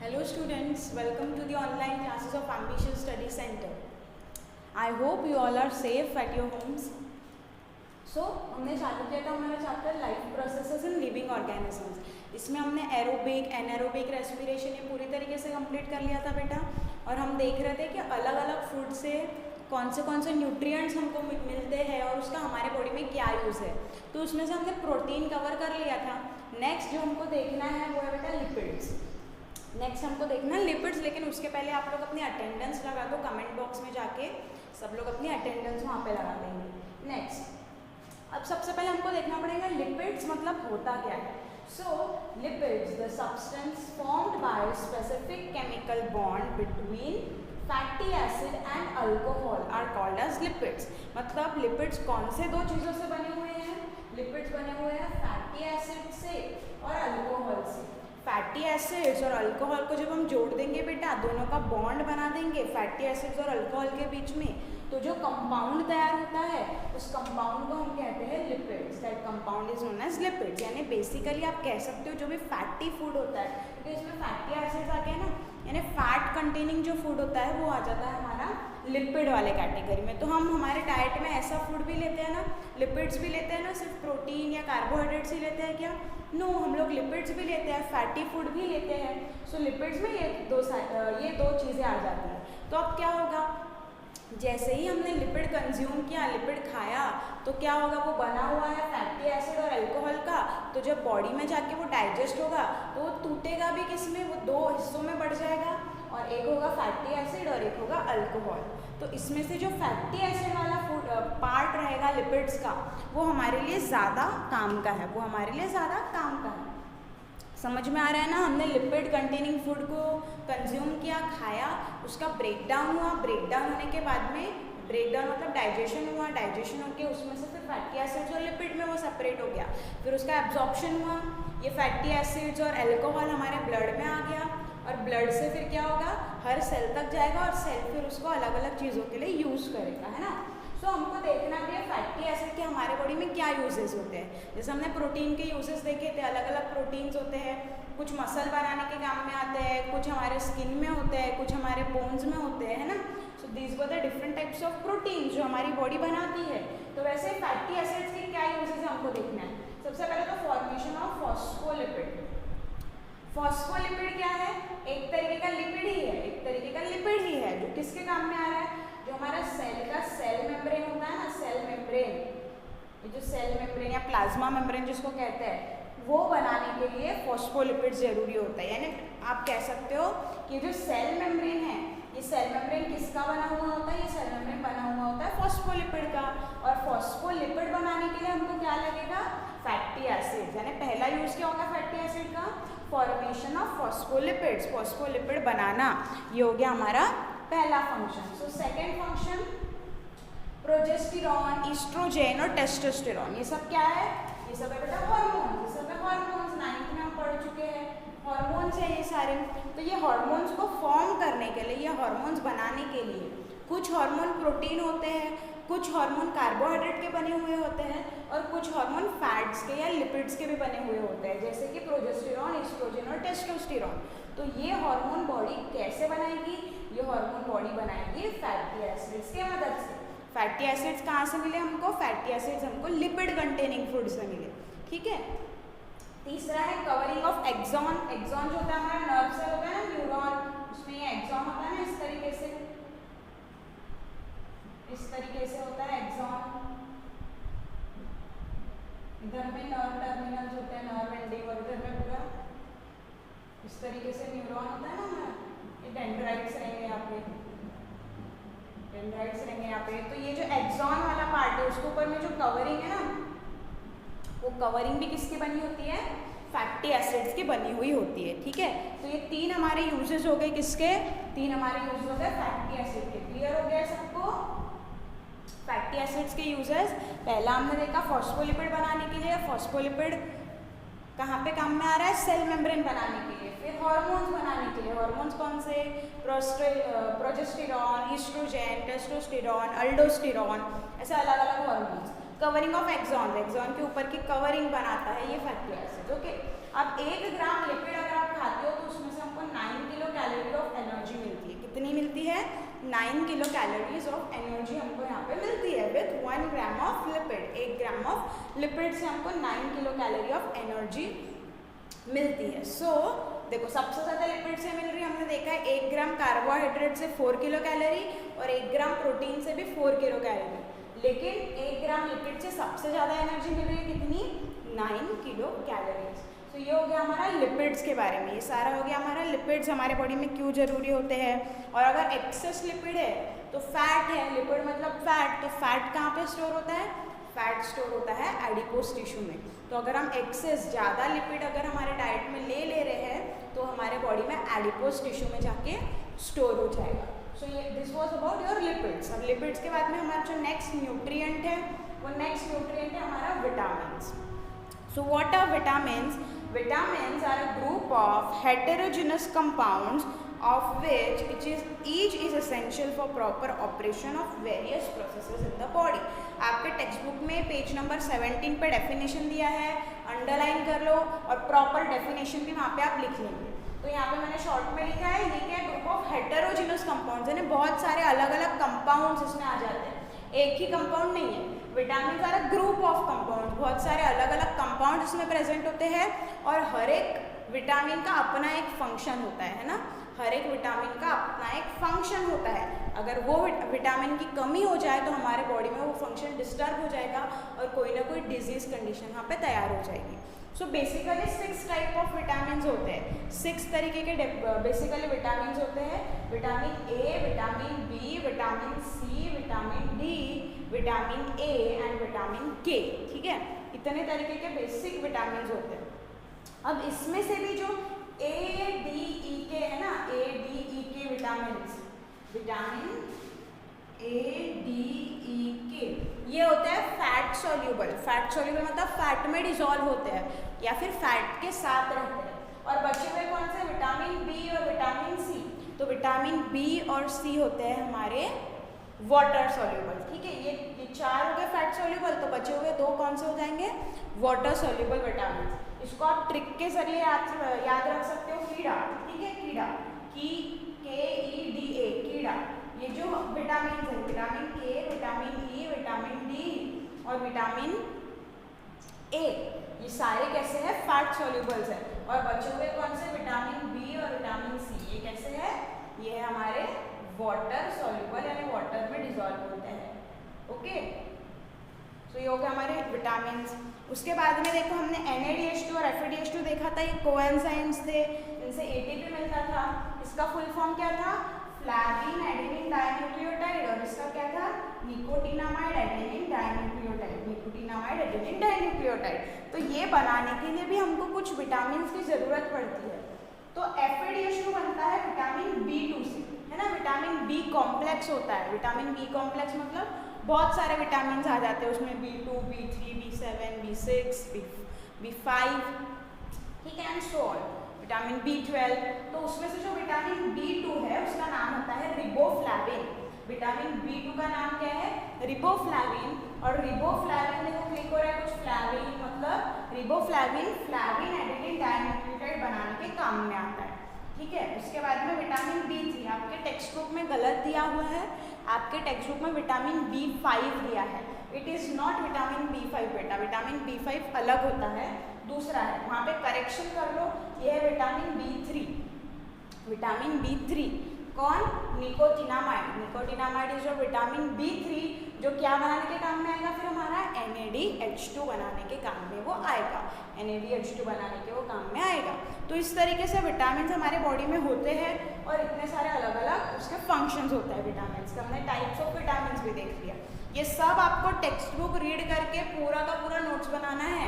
Hello students, welcome to the online classes of Ambitious Study Center. I hope you all are safe at your homes. हमने चालू किया था हमारा chapter life processes in living organisms. इसमें हमने aerobic anaerobic respiration ये पूरी तरीके से कंप्लीट कर लिया था बेटा। और हम देख रहे थे कि अलग अलग फूड से कौन से न्यूट्रिएंट्स हमको मिलते हैं और उसका हमारे बॉडी में क्या यूज़ है। तो उसमें से हमने प्रोटीन कवर कर लिया था। नेक्स्ट जो हमको देखना है वो है बेटा लिपिड्स। नेक्स्ट हमको देखना है लिपिड्स, लेकिन उसके पहले आप लोग अपनी अटेंडेंस लगा दो। कमेंट बॉक्स में जाके सब लोग अपनी अटेंडेंस वहाँ पे लगा देंगे। नेक्स्ट अब सबसे पहले हमको देखना पड़ेगा लिपिड्स मतलब होता क्या है। So lipids the substance formed by specific chemical bond between fatty acid and alcohol are called as lipids. मतलब लिपिड्स कौन से दो चीज़ों से बने हुए हैं? लिपिड्स बने हुए हैं फैटी एसिड से और अल्कोहल से। फैटी एसिड्स और अल्कोहल को जब हम जोड़ देंगे बेटा, दोनों का बॉन्ड बना देंगे फैटी एसिड्स और अल्कोहल के बीच में, तो जो कंपाउंड तैयार होता है उस कंपाउंड को हम कहते हैं lipids. That compound is known as lipids. यानी बेसिकली आप कह सकते हो जो भी फैटी फूड होता है, क्योंकि इसमें फैटी एसिड्स आ गए ना, यानी फैट कंटेनिंग जो फूड होता है वो आ जाता है हमारा लिपिड वाले कैटेगरी में। तो हम हमारे डाइट में ऐसा फूड भी लेते हैं ना, लिपिड्स भी लेते हैं ना, सिर्फ प्रोटीन या कार्बोहाइड्रेट्स ही लेते हैं क्या? नो, हम लोग लिपिड्स भी लेते हैं, फैटी फूड भी लेते हैं। सो लिपिड्स में ये दो चीज़ें आ जाती हैं। तो अब क्या होगा, जैसे ही हमने लिपिड कंज्यूम किया, लिपिड खाया, तो क्या होगा, वो बना हुआ है फैटी एसिड और अल्कोहल का। तो जब बॉडी में जाके वो डाइजेस्ट होगा तो वो टूटेगा भी किस में, वो दो हिस्सों में बढ़ जाएगा, और एक होगा फैटी एसिड और एक होगा अल्कोहल। तो इसमें से जो फैटी एसिड वाला फूड पार्ट रहेगा लिपिड्स का, वो हमारे लिए ज़्यादा काम का है, वो हमारे लिए ज़्यादा काम का है। समझ में आ रहा है ना? हमने लिपिड कंटेनिंग फूड को कंज्यूम किया, खाया, उसका ब्रेकडाउन हुआ, ब्रेकडाउन होने के बाद में ब्रेकडाउन मतलब डाइजेशन हुआ, डाइजेशन होकर उसमें से फिर फैटी एसिड्स और लिपिड में वो सेपरेट हो गया, फिर उसका एब्जॉर्प्शन हुआ, ये फैटी एसिड्स और अल्कोहल हमारे ब्लड में आ गया, और ब्लड से फिर क्या होगा, हर सेल तक जाएगा और सेल फिर उसको अलग अलग चीज़ों के लिए यूज़ करेगा, है ना। सो हमको देखना भी है फैटी एसिड के हमारे बॉडी में क्या यूजेस होते हैं। जैसे हमने प्रोटीन के यूजेस देखे थे, अलग अलग प्रोटीन्स होते हैं, कुछ मसल बनाने के काम में आते हैं, कुछ हमारे स्किन में होते हैं, कुछ हमारे बोन्स में होते हैं, है ना। So these were the different types of protein जो हमारी बॉडी बनाती है। तो वैसे फैटी एसिड्स के क्या यूजेस है हमको देखना है। सबसे पहले तो फॉर्मेशन ऑफ फॉस्फोलिपिड। फॉस्फोलिपिड क्या है? एक तरीके का लिपिड ही है, एक तरीके का लिपिड ही है, जो किसके काम में आ रहा है, जो हमारा सेल का सेल मेम्ब्रेन होता है ना, सेल मेम्ब्रेन, ये जो सेल मेम्ब्रेन या प्लाज्मा मेम्ब्रेन जिसको कहते हैं, वो बनाने के लिए फॉस्फोलिपिड जरूरी होता है। यानी आप कह सकते हो कि जो सेल मेम्ब्रेन है, ये सेल मेम्ब्रेन किसका बना हुआ होता है? ये सेल मेम्ब्रेन बना हुआ होता है फॉस्फोलिपिड का। और फॉस्फोलिपिड बनाने के लिए हमको क्या लगेगा? Fatty acid. यानी पहला यूज क्या होगा फैटी एसिड का? फॉर्मेशन ऑफ फॉस्फोलिपिड्स, फॉस्फोलिपिड बनाना, ये हो गया हमारा पहला function. So second function progesterone, oestrogen और टेस्टोस्टेरॉन, ये सब क्या है? ये सब है बेटा हार्मोन। ये सब है हार्मोन्स, 9th में हम पढ़ चुके हैं, हार्मोन्स है ये सारे। तो ये हार्मोन्स को फॉर्म करने के लिए, ये हार्मोन्स बनाने के लिए कुछ हार्मोन प्रोटीन होते हैं, कुछ हार्मोन कार्बोहाइड्रेट के बने हुए होते हैं, और कुछ हार्मोन फैट्स के या लिपिड्स के भी बने हुए होते हैं, जैसे कि प्रोजेस्टेरॉन, ईस्ट्रोजेन और टेस्टोस्टेरॉन। तो ये हार्मोन बॉडी कैसे बनाएगी? ये हार्मोन बॉडी बनाएगी फैटी एसिड्स के मदद से। फैटी एसिड्स कहाँ से मिले हमको? फैटी एसिड्स हमको लिपिड कंटेनिंग फूड से मिले, ठीक है। तीसरा है कवरिंग ऑफ एक्सॉन। एक्सॉन जो होता है हमारा नर्व सेल होता है ना, न्यूरॉन, उसमें ये एक्सॉन होता है ना, इस तरीके से होता है एक्सॉन। इधर में नर्व टर्मिनल्स होते हैं, नर्व एंडिंग, और इधर में पूरा इस तरीके से न्यूरॉन होता है ना हमारा। ये डेंड्राइट्स रहेंगे यहाँ पे, डेंड्राइट्स रहेंगे यहाँ पे। तो ये जो एक्सॉन वाला पार्ट है, उसके ऊपर में जो कवरिंग है ना, वो कवरिंग भी किसकी बनी होती है? फैटी एसिड्स की बनी हुई होती है, ठीक है। तो ये तीन हमारे यूजेस हो गए, किसके? तीन हमारे यूज हो गए फैटी एसिड के। क्लियर हो गया सबको फैटी एसिड्स के यूजेस? पहला हमने देखा फॉस्फोलिपिड बनाने के लिए। फॉस्फोलिपिड कहाँ पे काम में आ रहा है? सेल मेम्ब्रेन बनाने के लिए। फिर हार्मोन्स बनाने के लिए, हार्मोन्स कौन से? प्रोजेस्टेरॉन, ईस्ट्रोजेन, टेस्टोस्टेरॉन, अल्डोस्टेरॉन, ऐसे अलग अलग hormones. Covering of axon, axon के ऊपर की कवरिंग बनाता है ये फैटी एसिड, ओके। अब 1 ग्राम लिपिड अगर आप खाते हो तो उसमें से हमको 9 kilo 9 kilo calories of energy हमको यहाँ पे मिलती है with 1 gram of lipid. 1 gram of lipid से हमको 9 किलो कैलोरी ऑफ एनर्जी मिलती है। सो देखो सबसे ज़्यादा लिपिड से मिल रही है, हमने देखा है 1 ग्राम कार्बोहाइड्रेट से 4 किलो कैलोरी और 1 ग्राम प्रोटीन से भी 4 किलो कैलोरी, लेकिन 1 ग्राम लिपिड से सबसे ज़्यादा एनर्जी मिल रही है कितनी, 9 किलो कैलोरीज। तो ये हो गया हमारा लिपिड्स के बारे में, ये सारा हो गया हमारा लिपिड्स हमारे बॉडी में क्यों जरूरी होते हैं। और अगर एक्सेस लिपिड है तो फैट है, लिपिड मतलब फैट, तो फैट कहाँ पे स्टोर होता है, फैट स्टोर होता है एडिपोज टिश्यू में। तो अगर हम एक्सेस ज़्यादा लिपिड अगर हमारे डाइट में ले रहे हैं तो हमारे बॉडी में एडिपोज टिश्यू में जाके स्टोर हो जाएगा। सो ये this was about your lipids. अब लिपिड्स के बाद में हमारा जो नेक्स्ट न्यूट्रिएंट है वो नेक्स्ट न्यूट्रिएंट है हमारा vitamins. So what are vitamins? Vitamins are a group of heterogeneous compounds of which each is essential for proper operation of various processes in the body. आपके टेक्स्ट बुक में page number 17 पे definition दिया है, underline कर लो और proper definition भी वहाँ पे आप लिख लेंगे। तो यहाँ पे मैंने शॉर्ट में लिखा है, ये क्या है, ग्रुप ऑफ हेटेरोजिनस कंपाउंड्स, यानी बहुत सारे अलग अलग कंपाउंड्स इसमें आ जाते हैं, एक ही कंपाउंड नहीं है। Vitamin are a group of compound, बहुत सारे अलग अलग कंपाउंड इसमें प्रेजेंट होते हैं और हर एक विटामिन का अपना एक फंक्शन होता है ना, हर एक विटामिन का अपना एक फंक्शन होता है। अगर वो विटामिन की कमी हो जाए तो हमारे बॉडी में वो फंक्शन डिस्टर्ब हो जाएगा और कोई ना कोई डिजीज कंडीशन यहाँ पे तैयार हो जाएगी। So basically 6 type of vitamin होते हैं, 6 तरीके के बेसिकली विटामिन होते हैं। Vitamin A, vitamin B, vitamin C, vitamin D, vitamin A and vitamin K, ठीक है, इतने तरीके के बेसिक विटामिन होते हैं। अब इसमें से भी जो ए डी ई के है ना, ए डी ई के विटामिन ए डी ई के, ये होते हैं फैट सॉल्यूबल। फैट सॉल्यूबल मतलब फैट में डिसॉल्व होते हैं या फिर फैट के साथ रहते हैं। और बचे हुए कौन से, विटामिन बी और विटामिन सी। तो विटामिन बी और सी होते हैं हमारे वाटर सॉल्यूबल, ठीक है। ये 4 हो गए फैट सॉल्यूबल, तो बचे हुए 2 कौन से हो जाएंगे, वाटर सॉल्यूबल विटामिन। इसको आप ट्रिक के जरिए याद रख सकते हो, कीड़ा, ठीक है, कीड़ा, KEDA, कीड़ा। ये जो विटामिन है, विटामिन के, विटामिन ई, विटामिन डी और विटामिन ए, ये सारे कैसे हैं, फैट सॉल्यूबल्स है। और बचे हुए कौन से, विटामिन बी और विटामिन सी, ये कैसे है, ये है हमारे वाटर सॉल्यूबल यानी वाटर में डिसॉल्व होते हैं। ओके, तो ये हो गया हमारे विटामिन। उसके बाद में देखो हमने NADH2 और FADH2 देखा था, ये कोएंजाइम्स थे, इनसे ATP मिलता था। इसका फुल फॉर्म क्या था, फ्लैविन एडेनिन डाइन्यूक्लियोटाइड, और इसका क्या था, nicotinamide adenine dinucleotide, nicotinamide adenine dinucleotide. तो ये बनाने के लिए भी हमको कुछ विटामिन की जरूरत पड़ती है। तो FADH2 बनता है विटामिन B2 से, है ना, विटामिन B कॉम्प्लेक्स होता है। विटामिन B कॉम्प्लेक्स मतलब बहुत सारे विटामिन आ जाते हैं उसमें, B2, B3, B7, B6, B5, ठीक है, and so on. Vitamin B12, तो उसमें से जो विटामिन B2 है उसका नाम होता है रिबोफ्लैविन। विटामिन B2 का नाम क्या है, रिबोफ्लैविन। और रिबोफ्लैविन देखो क्लिक हो रहा है कुछ, फ्लैविन मतलब रिबोफ्लैविन फ्लैविन एडेनिन डाइन्यूक्लियोटाइड बनाने के काम में आता है, ठीक है। उसके बाद में विटामिन B3 आपके टेक्स्ट बुक में गलत दिया हुआ है, आपके टेक्स्ट बुक में विटामिन B5 दिया है। It is not vitamin B5 बेटा, विटामिन B5 अलग होता है, दूसरा है, वहाँ पे करेक्शन कर लो। ये है विटामिन B3, विटामिन B3 कौन, निकोटिनामाइड। निकोटिनामाइड इज जो विटामिन B3 जो क्या बनाने के काम में आएगा, फिर हमारा NADH2 बनाने के काम में वो आएगा, NADH2 बनाने के वो काम में आएगा। तो इस तरीके से विटामिन हमारे बॉडी में होते हैं और इतने सारे अलग अलग उसके फंक्शंस होते हैं विटामिन का। हमने टाइप्स ऑफ विटामिन भी देख लिया। ये सब आपको टेक्स्ट बुक रीड करके पूरा का पूरा नोट्स बनाना है।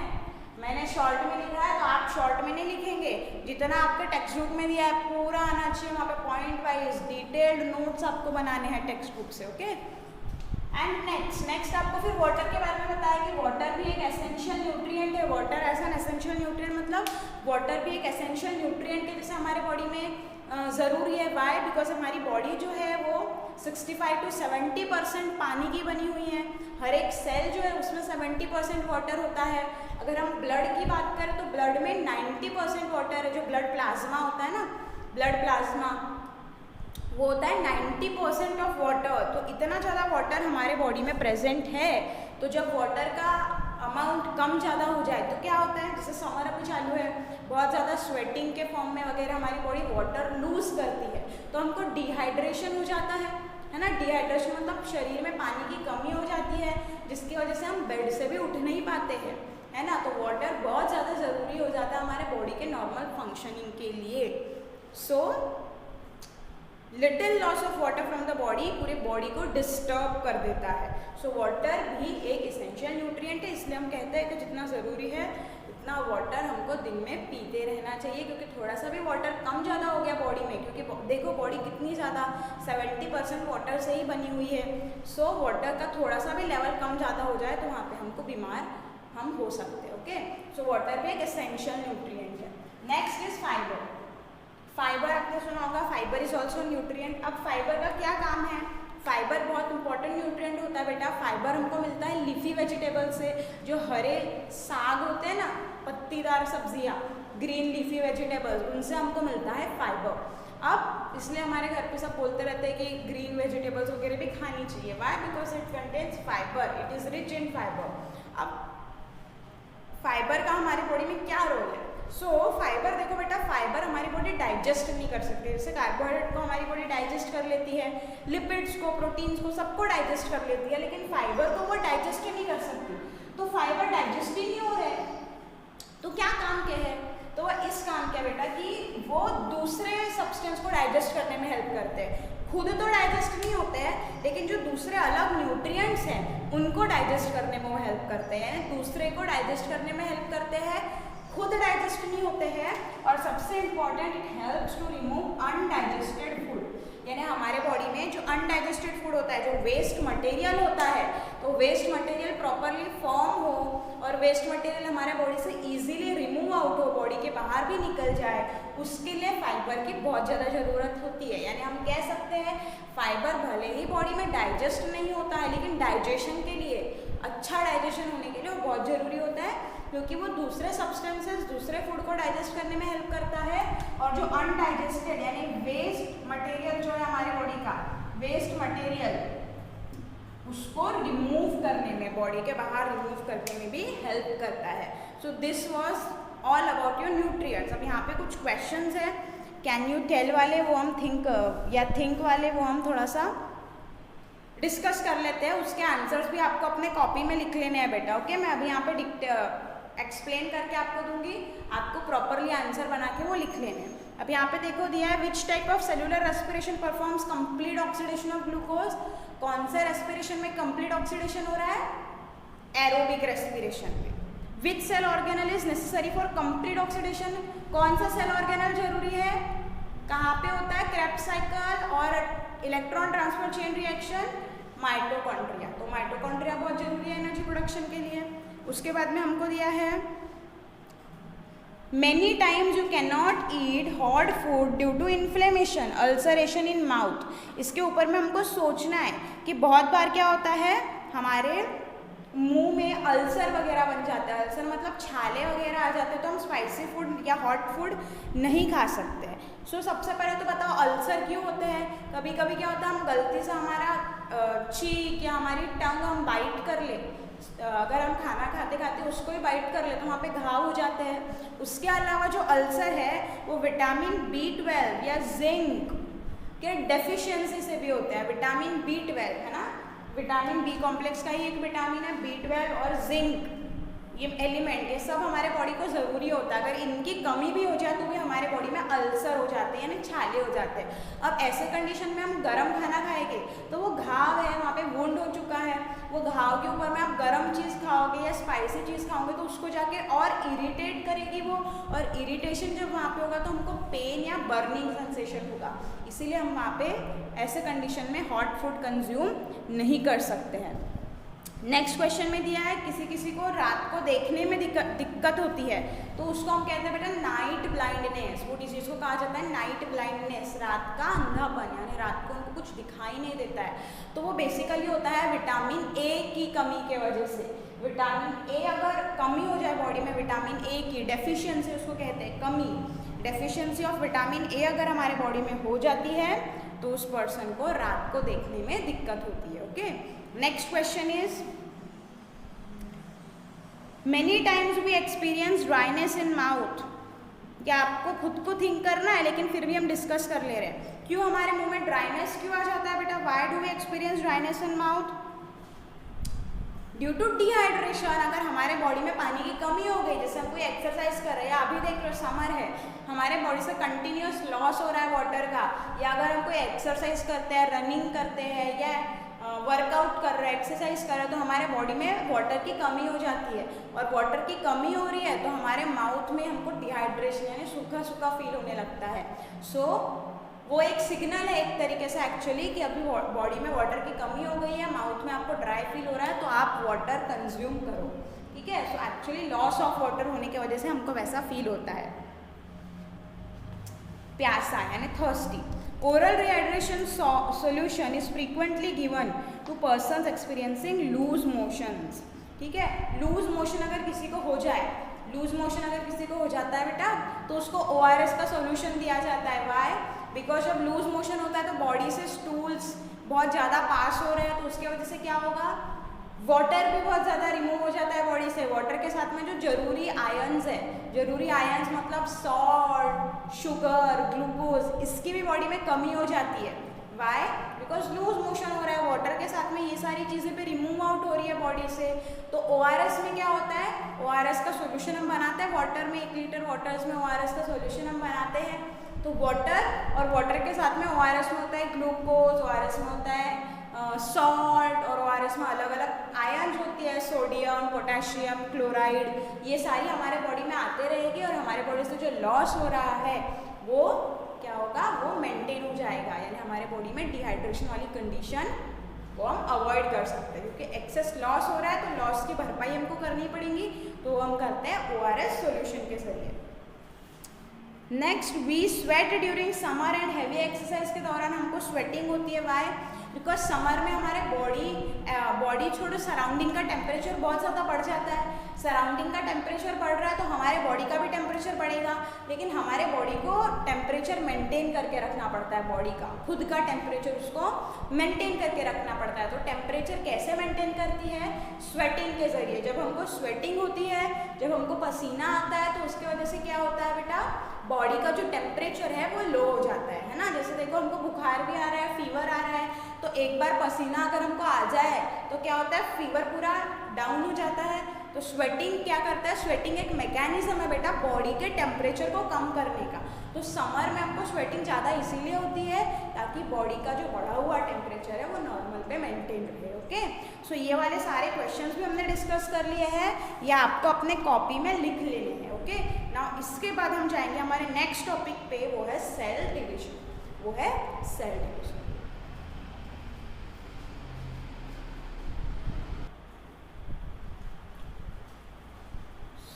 मैंने शॉर्ट में लिखा है तो आप शॉर्ट में नहीं लिखेंगे, जितना आपके टेक्स्ट बुक में दिया है पूरा आना चाहिए, वहाँ पे पॉइंट वाइज डिटेल्ड नोट्स आपको बनाने हैं टेक्स्ट बुक से, ओके। एंड नेक्स्ट आपको फिर वाटर के बारे में बताया कि वाटर भी एक एसेंशियल न्यूट्रिएंट है। Water as an essential nutrient मतलब वाटर भी एक एसेंशियल न्यूट्रिएंट है जैसे हमारे बॉडी में ज़रूरी है। वाई, बिकॉज हमारी बॉडी जो है वो 65 to 70% पानी की बनी हुई है। हर एक सेल जो है उसमें 70% वाटर होता है। अगर हम ब्लड की बात करें तो ब्लड में 90% वाटर है, जो ब्लड प्लाज्मा होता है ना, ब्लड प्लाज्मा वो होता है 90% ऑफ वाटर। तो इतना ज़्यादा वाटर हमारे बॉडी में प्रेजेंट है, तो जब वाटर का अमाउंट कम ज़्यादा हो जाए तो क्या होता है, जैसे समर अभी चालू है, बहुत ज़्यादा स्वेटिंग के फॉर्म में वगैरह हमारी बॉडी वाटर लूज करती है, तो हमको डिहाइड्रेशन हो जाता है ना। डिहाइड्रेशन मतलब शरीर में पानी की कमी हो जाती है, जिसकी वजह से हम बेड से भी उठ नहीं पाते हैं, है ना। तो वाटर बहुत ज़्यादा ज़रूरी हो जाता है हमारे बॉडी के नॉर्मल फंक्शनिंग के लिए। So little loss of water from the body पूरे बॉडी को डिस्टर्ब कर देता है। सो वाटर भी एक इसेंशियल न्यूट्रिएंट है, इसलिए हम कहते हैं कि जितना ज़रूरी है उतना वाटर हमको दिन में पीते रहना चाहिए, क्योंकि थोड़ा सा भी वाटर कम ज़्यादा हो गया बॉडी में, क्योंकि देखो बॉडी कितनी ज़्यादा 70% वाटर से ही बनी हुई है। सो वाटर का थोड़ा सा भी लेवल कम ज़्यादा हो जाए तो वहाँ पे हमको बीमार हम हो सकते हैं। ओके, सो वाटर भी एक एसेंशियल न्यूट्रिएंट है। Next is fibre. फाइबर आपने सुना होगा, फाइबर इज ऑल्सो न्यूट्रिएंट। अब फाइबर का क्या काम है, फाइबर बहुत इंपॉर्टेंट न्यूट्रिएंट होता है बेटा। फाइबर हमको मिलता है लीफी वेजिटेबल से, जो हरे साग होते हैं ना, पत्तीदार सब्जियां, ग्रीन लीफी वेजिटेबल्स, उनसे हमको मिलता है फाइबर। अब इसलिए हमारे घर पे सब बोलते रहते हैं कि ग्रीन वेजिटेबल्स वगैरह भी खानी चाहिए। Why? Because it contains fibre, it is rich in fibre. अब फाइबर का हमारी बॉडी में क्या रोल है? सो फाइबर देखो बेटा, फाइबर हमारी बॉडी डाइजेस्ट नहीं कर सकती। जैसे कार्बोहाइड्रेट को हमारी बॉडी डाइजेस्ट कर लेती है, लिपिड्स को, प्रोटीन्स को, सबको डाइजेस्ट कर लेती है, लेकिन फाइबर को वो डाइजेस्ट ही नहीं कर सकती। तो फाइबर डाइजेस्ट ही नहीं हो रहा है, तो क्या काम क्या है? तो वो इस काम क्या बेटा कि वो दूसरे सब्सटेंस को डाइजेस्ट करने में हेल्प करते हैं। खुद तो डाइजेस्ट नहीं होते हैं, लेकिन जो दूसरे अलग न्यूट्रिएंट्स हैं उनको डाइजेस्ट करने में वो हेल्प करते हैं, दूसरे को डाइजेस्ट करने में हेल्प करते हैं, खुद डाइजेस्ट नहीं होते हैं। और सबसे important, it helps to remove undigested food. यानी हमारे बॉडी में जो अनडाइजेस्टेड फूड होता है, जो वेस्ट मटेरियल होता है, तो वेस्ट मटेरियल प्रॉपरली फॉर्म हो और वेस्ट मटेरियल हमारे बॉडी से इजीली रिमूव आउट हो, बॉडी के बाहर भी निकल जाए, उसके लिए फाइबर की बहुत ज़्यादा ज़रूरत होती है। यानी हम कह सकते हैं फाइबर भले ही बॉडी में डाइजेस्ट नहीं होता है, लेकिन डाइजेशन के लिए, अच्छा डाइजेशन होने के लिए वो बहुत ज़रूरी होता है, क्योंकि वो दूसरे सब्सटेंसेस, दूसरे फूड को डाइजेस्ट करने में हेल्प करता है। और जो अनडाइजेस्टेड यानी वेस्ट मटेरियल जो है हमारी बॉडी का, वेस्ट मटेरियल, उसको रिमूव करने में, बॉडी के बाहर रिमूव करने में भी हेल्प करता है। So this was all about your nutrients. अब यहाँ पे कुछ क्वेश्चंस है, कैन यू टेल वाले वो हम थिंक वाले वो हम थोड़ा सा डिस्कस कर लेते हैं। उसके आंसर्स भी आपको अपने कॉपी में लिख लेने हैं बेटा। ओके, मैं अभी यहाँ पे एक्सप्लेन करके आपको दूंगी, आपको प्रॉपरली आंसर बना के वो लिख लेने हैं। अब यहाँ पे देखो दिया है, which type of cellular respiration performs complete oxidation of glucose. कौन से रेस्पिरेशन में कंप्लीट ऑक्सीडेशन हो रहा है? एरोबिक रेस्पिरेशन में। Which cell organelle is necessary for complete oxidation? कौन सा सेल ऑर्गेनल जरूरी है? कहाँ पे होता है? क्रेब्स साइकिल और electron transfer chain reaction, mitochondria. तो माइटोकॉन्ड्रिया बहुत जरूरी है एनर्जी प्रोडक्शन के लिए। उसके बाद में हमको दिया है, many times you can not eat hot food due to inflammation, ulceration in mouth. इसके ऊपर में हमको सोचना है कि बहुत बार क्या होता है, हमारे मुंह में अल्सर वगैरह बन जाता है। अल्सर मतलब छाले वगैरह आ जाते हैं, तो हम स्पाइसी फूड या हॉट फूड नहीं खा सकते हैं। सो सबसे पहले तो बताओ अल्सर क्यों होते हैं? कभी कभी क्या होता है, हम गलती से हमारा चीक या हमारी टंग हम बाइट कर ले, अगर हम खाना खाते खाते उसको ही बाइट कर ले तो वहाँ पे घाव हो जाते हैं। उसके अलावा जो अल्सर है वो विटामिन B12 या जिंक के डेफिशिएंसी से भी होते हैं। विटामिन B12 है ना, विटामिन बी कॉम्प्लेक्स का ही एक विटामिन है, B12 और जिंक, ये एलिमेंट, ये सब हमारे बॉडी को ज़रूरी होता है। अगर इनकी कमी भी हो जाए तो भी हमारे बॉडी में अल्सर हो जाते हैं, यानी छाले हो जाते हैं। अब ऐसे कंडीशन में हम गर्म खाना खाएंगे तो वो घाव है, वहाँ पे वुंड हो चुका है, वो घाव के ऊपर में आप गर्म चीज़ खाओगे या स्पाइसी चीज़ खाओगे तो उसको जाके और इरिटेट करेगी वो, और इरिटेशन जब वहाँ पे होगा तो हमको पेन या बर्निंग सेंसेशन होगा। इसीलिए हम वहाँ पे ऐसे कंडीशन में हॉट फूड कंज्यूम नहीं कर सकते हैं। नेक्स्ट क्वेश्चन में दिया है, किसी किसी को रात को देखने में दिक्कत होती है तो उसको हम कहते हैं बेटा नाइट ब्लाइंडनेस। वो डिजीज़ को कहा जाता है नाइट ब्लाइंडनेस, रात का अंधापन, यानी रात को उनको कुछ दिखाई नहीं देता है। तो वो बेसिकली होता है विटामिन ए की कमी के वजह से। विटामिन ए अगर कमी हो जाए बॉडी में, विटामिन ए की डेफिशिएंसी उसको कहते हैं, कमी, डेफिशिएंसी ऑफ विटामिन ए अगर हमारे बॉडी में हो जाती है तो उस पर्सन को रात को देखने में दिक्कत होती है। Okay, next question is many times we experience dryness in mouth. क्या आपको खुद को थिंक करना है, लेकिन फिर भी हम डिस्कस कर ले रहे हैं। क्यों हमारे मुंह में ड्राइनेस क्यों आ जाता है बेटा? Why do we experience dryness in mouth? Due to dehydration. अगर हमारे बॉडी में पानी की कमी हो गई, जैसे हम कोई एक्सरसाइज कर रहे हैं, अभी देख लो समर है, हमारे बॉडी से कंटिन्यूस लॉस हो रहा है वाटर का, या अगर हम कोई एक्सरसाइज करते हैं, रनिंग करते हैं या वर्कआउट कर रहे हैं, एक्सरसाइज कर रहे हैं, तो हमारे बॉडी में वाटर की कमी हो जाती है, और वाटर की कमी हो रही है तो हमारे माउथ में हमको डिहाइड्रेशन यानी सूखा सूखा फील होने लगता है। सो वो एक सिग्नल है एक तरीके से एक्चुअली कि अभी बॉडी में वाटर की कमी हो गई है, माउथ में आपको ड्राई फील हो रहा है, तो आप वाटर कंज्यूम करो। ठीक है, so actually loss of water होने की वजह से हमको वैसा फील होता है। प्यासा यानी thirsty. Oral rehydration solution is frequently given to persons experiencing loose motions. ठीक है, लूज मोशन अगर किसी को हो जाए, लूज मोशन अगर किसी को हो जाता है बेटा, तो उसको ORS का सॉल्यूशन दिया जाता है। वाई? बिकॉज जब लूज मोशन होता है तो बॉडी से स्टूल्स बहुत ज़्यादा पास हो रहे हैं, तो उसकी वजह से क्या होगा, वाटर भी बहुत ज़्यादा रिमूव हो जाता है बॉडी से। वाटर के साथ में जो जरूरी आयंस है, जरूरी आयंस मतलब सॉल्ट, शुगर, ग्लूकोज, इसकी भी बॉडी में कमी हो जाती है। वाई? बिकॉज लूज मोशन हो रहा है, वाटर के साथ में ये सारी चीज़ें भी रिमूव आउट हो रही है बॉडी से। तो ORS में क्या होता है, ORS का सोल्यूशन हम बनाते हैं वाटर में, 1 लीटर वाटर्स में ORS का सोल्यूशन हम बनाते हैं। तो वाटर और वाटर के साथ में ORS में होता है ग्लूकोज, ORS में होता है सॉल्ट, और ORS में अलग अलग आयंस होती है, सोडियम, पोटेशियम, क्लोराइड, ये सारी हमारे बॉडी में आते रहेगी, और हमारे बॉडी से जो लॉस हो रहा है वो क्या होगा, वो मेंटेन हो जाएगा, यानी हमारे बॉडी में डिहाइड्रेशन वाली कंडीशन को हम अवॉइड कर सकते हैं। क्योंकि एक्सेस लॉस हो रहा है तो लॉस की भरपाई हमको करनी पड़ेगी, तो हम करते हैं ORS सॉल्यूशन के जरिए। Next, we sweat during summer and heavy exercise के दौरान हमको स्वेटिंग होती है। वाई? बिकॉज समर में हमारे बॉडी छोड़ो सराउंडिंग का टेम्परेचर बहुत ज़्यादा बढ़ जाता है। सराउंडिंग का टेम्परेचर बढ़ रहा है तो हमारे बॉडी का भी टेम्परेचर बढ़ेगा, लेकिन हमारे बॉडी को टेम्परेचर मेंटेन करके रखना पड़ता है, बॉडी का खुद का टेम्परेचर उसको मेंटेन करके रखना पड़ता है। तो टेम्परेचर कैसे मेंटेन करती है? स्वेटिंग के जरिए। जब हमको स्वेटिंग होती है, जब हमको पसीना आता है, तो उसकी वजह से क्या होता है बेटा, बॉडी का जो टेम्परेचर है वो लो हो जाता है ना। जैसे देखो हमको बुखार भी आ रहा है, फीवर आ रहा है, तो एक बार पसीना अगर हमको आ जाए तो क्या होता है, फीवर पूरा डाउन हो जाता है। तो स्वेटिंग क्या करता है, स्वेटिंग एक मैकेनिज्म है बेटा बॉडी के टेम्परेचर को कम करने का। तो समर में हमको स्वेटिंग ज़्यादा इसीलिए होती है ताकि बॉडी का जो बढ़ा हुआ टेम्परेचर है वो नॉर्मल पे मेंटेन रहे। ओके, सो ये वाले सारे क्वेश्चंस भी हमने डिस्कस कर लिए हैं, या आपको अपने कॉपी में लिख लेने हैं। ओके, नाउ इसके बाद हम जाएंगे हमारे नेक्स्ट टॉपिक पे, वो है सेल डिविजन। वो है cell division.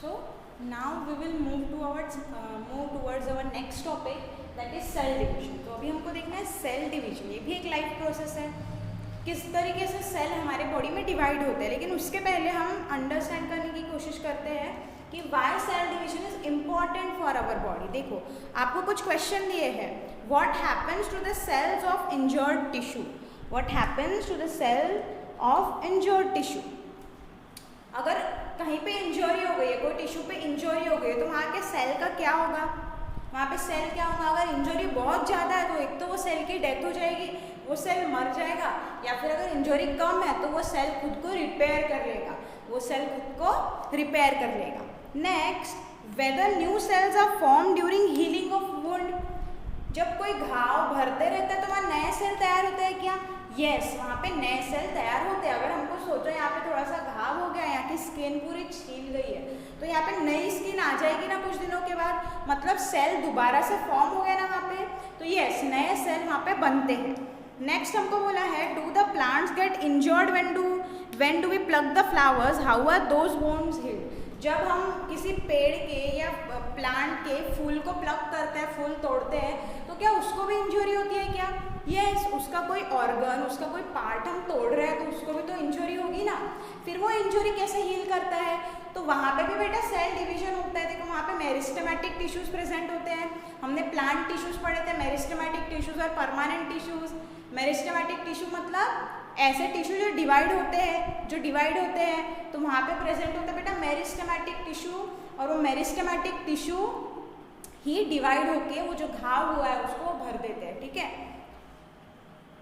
So now we will move towards our next topic, that is cell division। तो अभी हमको देखना है सेल डिवीजन। ये भी एक लाइफ प्रोसेस है, किस तरीके से सेल हमारे बॉडी में डिवाइड होते हैं। लेकिन उसके पहले हम अंडरस्टैंड करने की कोशिश करते हैं कि why cell division is important for our body. देखो आपको कुछ क्वेश्चन दिए हैं, what happens to the cells of injured tissue, what happens to the cell of injured tissue. अगर कहीं पे इंजरी हो गई है, कोई टिश्यू पे इंजरी हो गई है, तो वहाँ के सेल का क्या होगा, वहाँ पे सेल क्या होगा। अगर इंजरी बहुत ज़्यादा है तो एक तो वो सेल की डेथ हो जाएगी, वो सेल मर जाएगा, या फिर अगर इंजरी कम है तो वो सेल खुद को रिपेयर कर लेगा, वो सेल खुद को रिपेयर कर लेगा। Next, whether new cells are form during healing of wound. जब कोई घाव भरते रहता है तो वहाँ नए सेल तैयार होते हैं क्या? यस, वहाँ पे नए सेल तैयार होते हैं। अगर हमको सोचो यहाँ पे थोड़ा सा घाव हो गया, यहाँ की स्किन पूरी छील गई है, तो यहाँ पे नई स्किन आ जाएगी ना कुछ दिनों के बाद, मतलब सेल दोबारा से फॉर्म हो गया ना वहाँ पे, तो यस नए सेल वहाँ पे बनते हैं। नेक्स्ट हमको बोला है, do the plants get injured when do we plug the flowers, how are those wounds healed. जब हम किसी पेड़ के या प्लांट के फूल को प्लग करते हैं, फूल तोड़ते हैं, तो क्या उसको भी इंजरी होती है क्या? यस, उसका कोई ऑर्गन, उसका कोई पार्ट हम तोड़ रहे हैं तो उसको भी तो इंजरी होगी ना। फिर वो इंजरी कैसे हील करता है? तो वहाँ पे भी बेटा सेल डिवीजन होता है। देखो वहाँ वहाँ पे मेरिस्टेमेटिक टिश्यूज प्रेजेंट होते हैं। हमने प्लांट टिश्यूज पढ़े थे, मेरिस्टेमेटिक टिश्यूज और परमानेंट टिश्यूज। मेरिस्टेमेटिक टिश्यू मतलब ऐसे टिश्यू जो डिवाइड होते हैं, तो वहाँ पे प्रेजेंट होता है बेटा मेरिस्टेमेटिक टिश्यू, और वो मेरिस्टेमेटिक टिश्यू ही डिवाइड होके वो जो घाव हुआ है उसको भर देते हैं, ठीक है।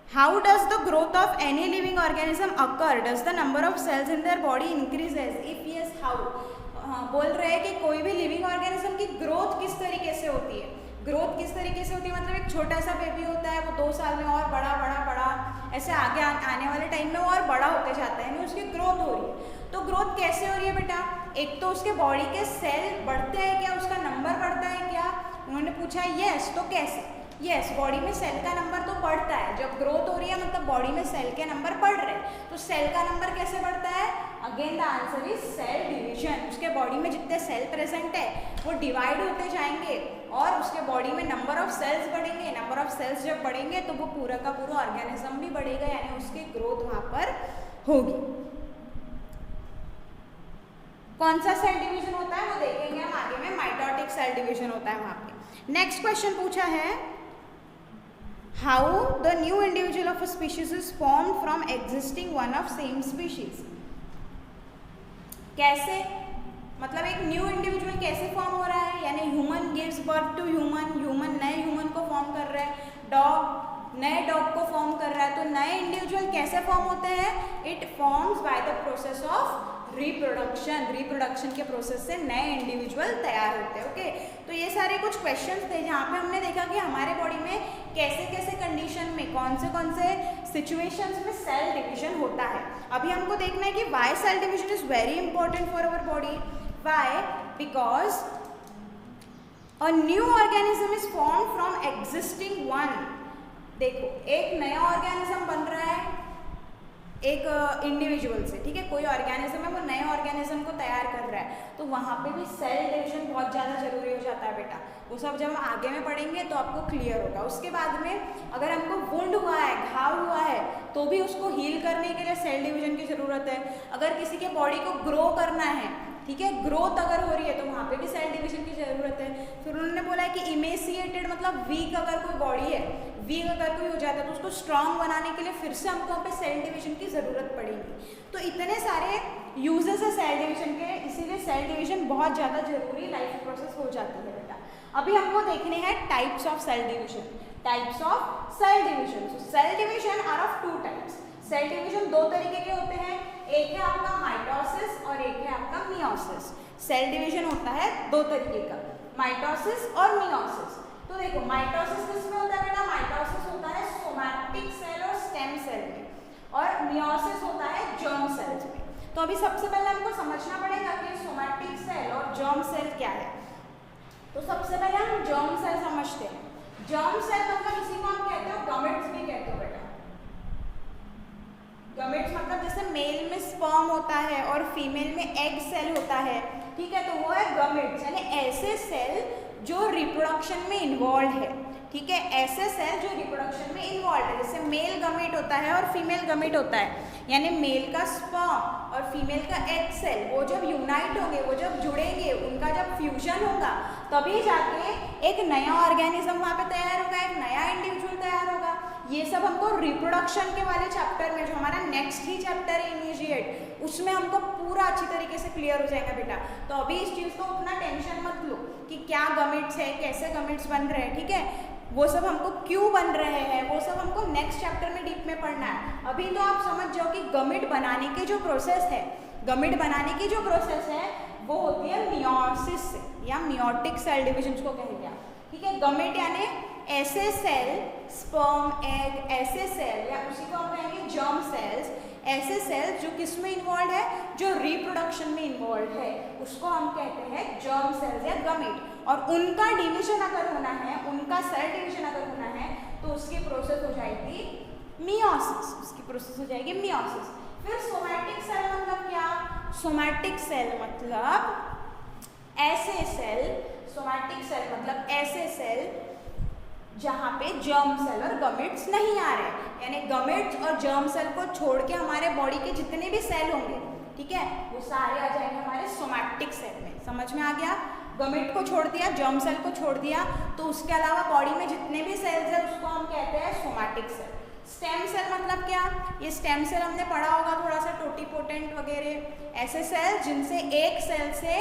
How does the growth of any living organism occur? Does the number of cells in their body increases? If yes how? बोल रहे हैं कि कोई भी लिविंग ऑर्गेनिज्म की ग्रोथ किस तरीके से होती है। ग्रोथ किस तरीके से होती है मतलब एक छोटा सा बेबी होता है, वो 2 साल में और बड़ा बड़ा बड़ा ऐसे आगे आने वाले टाइम में वो और बड़ा होते जाता है, यानी उसकी ग्रोथ हो रही है। तो ग्रोथ कैसे हो रही है बेटा? एक तो उसके बॉडी के सेल बढ़ते हैं क्या, उसका नंबर बढ़ता है क्या? उन्होंने पूछा यस, तो कैसे? यस, बॉडी में सेल का नंबर तो बढ़ता है। जब ग्रोथ हो रही है मतलब बॉडी में सेल के नंबर बढ़ रहे हैं, तो सेल का नंबर कैसे बढ़ता है? Again the answer is cell division. उसके बॉडी में जितने सेल प्रेजेंट है वो डिवाइड होते जाएंगे और उसके बॉडी में नंबर ऑफ सेल्स बढ़ेंगे। नंबर ऑफ सेल्स जब बढ़ेंगे तो वो पूरा का पूरा ऑर्गेनिज्म भी बढ़ेगा, यानी उसकी ग्रोथ वहाँ पर होगी। कौन सा सेल डिवीजन होता है वो देखेंगे हम आगे में, माइटोटिक सेल डिवीजन होता है वहाँ पे। नेक्स्ट क्वेश्चन पूछा है, how the new individual of a species is formed from existing one of same species? कैसे मतलब एक न्यू इंडिविजुअल कैसे फॉर्म हो रहा है, यानी human gives birth to human नए ह्यूमन को फॉर्म कर रहा है, डॉग नए डॉग को फॉर्म कर रहा है। तो नए इंडिविजुअल कैसे फॉर्म होते हैं? It forms by the process of reproduction के प्रोसेस से नए इंडिविजुअल तैयार होते हैं। ओके, तो ये सारे कुछ क्वेश्चंस थे जहाँ पे हमने देखा कि हमारे बॉडी में कैसे कैसे कंडीशन में कौन से सिचुएशंस में सेल डिवीजन होता है। अभी हमको देखना है कि why cell division is very important for our body. Why? Because a new organism is form from existing one. देखो, एक नया ऑर्गेनिज्म बन रहा है एक इंडिविजुअल से, ठीक है, कोई ऑर्गेनिज्म है वो नए ऑर्गेनिज्म को तैयार कर रहा है, तो वहाँ पे भी सेल डिवीजन बहुत ज़्यादा जरूरी हो जाता है बेटा। वो सब जब हम आगे में पढ़ेंगे तो आपको क्लियर होगा। उसके बाद में अगर हमको वुंड हुआ है, घाव हुआ है, तो भी उसको हील करने के लिए सेल डिवीजन की ज़रूरत है। अगर किसी के बॉडी को ग्रो करना है, ठीक है, ग्रोथ अगर हो रही है तो वहाँ पे भी सेल डिवीजन की ज़रूरत है। फिर उन्होंने बोला है कि इमेसिएटेड मतलब वीक अगर कोई बॉडी है, वीक अगर कोई हो जाता है तो उसको स्ट्रांग बनाने के लिए फिर से हमको वहाँ पे सेल डिवीजन की ज़रूरत पड़ेगी। तो इतने सारे यूजेस है सेल डिवीजन के, इसीलिए सेल डिवीजन बहुत ज़्यादा जरूरी लाइफ प्रोसेस हो जाती है बेटा। अभी हमको देखने हैं types of cell division. Types of cell division. Cell division are of 2 types. Cell division 2 तरीके के होते हैं, एक है आपका माइटोसिस और एक है आपका मियोसिस। सेल डिवीजन होता है 2 तरीके का, माइटोसिस और मियोसिस। तो देखो, माइटोसिस किसमें होता है बेटा? माइटोसिस होता है सोमैटिक सेल और स्टेम सेल में, और मियोसिस होता है जर्म सेल्स में। तो अभी सबसे पहले हमको समझना पड़ेगा कि सोमैटिक सेल और जर्म सेल क्या है। तो सबसे पहले हम जर्म सेल समझते हैं। जर्म सेल मतलब इसी को हम कहते हो गमेट्स भी कहते हो बेटा। गमेट्स मतलब जैसे मेल में स्पर्म होता है और फीमेल में एग सेल होता है, ठीक है, तो वो है गमेट्स, यानी ऐसे सेल जो रिप्रोडक्शन में इन्वॉल्व है, ठीक है, ऐसे सेल जो रिप्रोडक्शन में इन्वॉल्व है। जैसे मेल गमेट होता है और फीमेल गमेट होता है, यानी मेल का स्पर्म और फीमेल का एग सेल वो जब यूनाइट होंगे, वो जब जुड़ेंगे, उनका जब फ्यूजन होगा, तभी जाके एक नया ऑर्गेनिज्म वहाँ पे तैयार होगा, एक नया इंडिविजुअल तैयार होगा। ये सब हमको रिप्रोडक्शन के वाले चैप्टर में, जो हमारा नेक्स्ट ही चैप्टर है इमीडिएट, उसमें हमको पूरा अच्छी तरीके से क्लियर हो जाएगा बेटा। तो अभी इस चीज़ को उतना टेंशन मत लो कि क्या गमेट्स है, कैसे गमेट्स बन रहे हैं, ठीक है, वो सब हमको क्यों बन रहे हैं, वो सब हमको नेक्स्ट चैप्टर में डीप में पढ़ना है। अभी तो आप समझ जाओ कि गमेट बनाने की जो प्रोसेस है, गमेट बनाने की जो प्रोसेस है वो होती है मियोसिस से, या मियोटिक सेल डिवीजन को कहेंगे आप, ठीक है। गमेट यानी ऐसे सेल, स्पर्म, एग, ऐसे सेल, या उसी को हम कहेंगे जर्म सेल्स, ऐसे सेल्स जो किस में इन्वॉल्व है, जो रिप्रोडक्शन में इन्वॉल्व है, उसको हम कहते हैं जर्म सेल्स या गमेट। और उनका डिवीजन अगर होना है, उनका सेल डिवीजन अगर होना है, तो उसकी प्रोसेस हो जाएगी मियोसिस, उसकी प्रोसेस हो जाएगी मियोसिस। फिर सोमैटिक सेल मतलब क्या? सोमैटिक सेल मतलब ऐसे सेल, सोमैटिक सेल मतलब ऐसे सेल जहाँ पे जर्म सेल और गमेट्स नहीं आ रहे, यानी गमेट्स और जर्म सेल को छोड़ के हमारे बॉडी के जितने भी सेल होंगे, ठीक है, वो सारे आ जाएंगे हमारे सोमैटिक सेल में। समझ में आ गया? गमेट को छोड़ दिया, जर्म सेल को छोड़ दिया, तो उसके अलावा बॉडी में जितने भी सेल्स हैं उसको हम कहते हैं सोमैटिक सेल। स्टेम सेल मतलब क्या? ये स्टेम सेल हमने पढ़ा होगा थोड़ा सा, टोटीपोटेंट वगैरह, ऐसे सेल जिनसे एक सेल से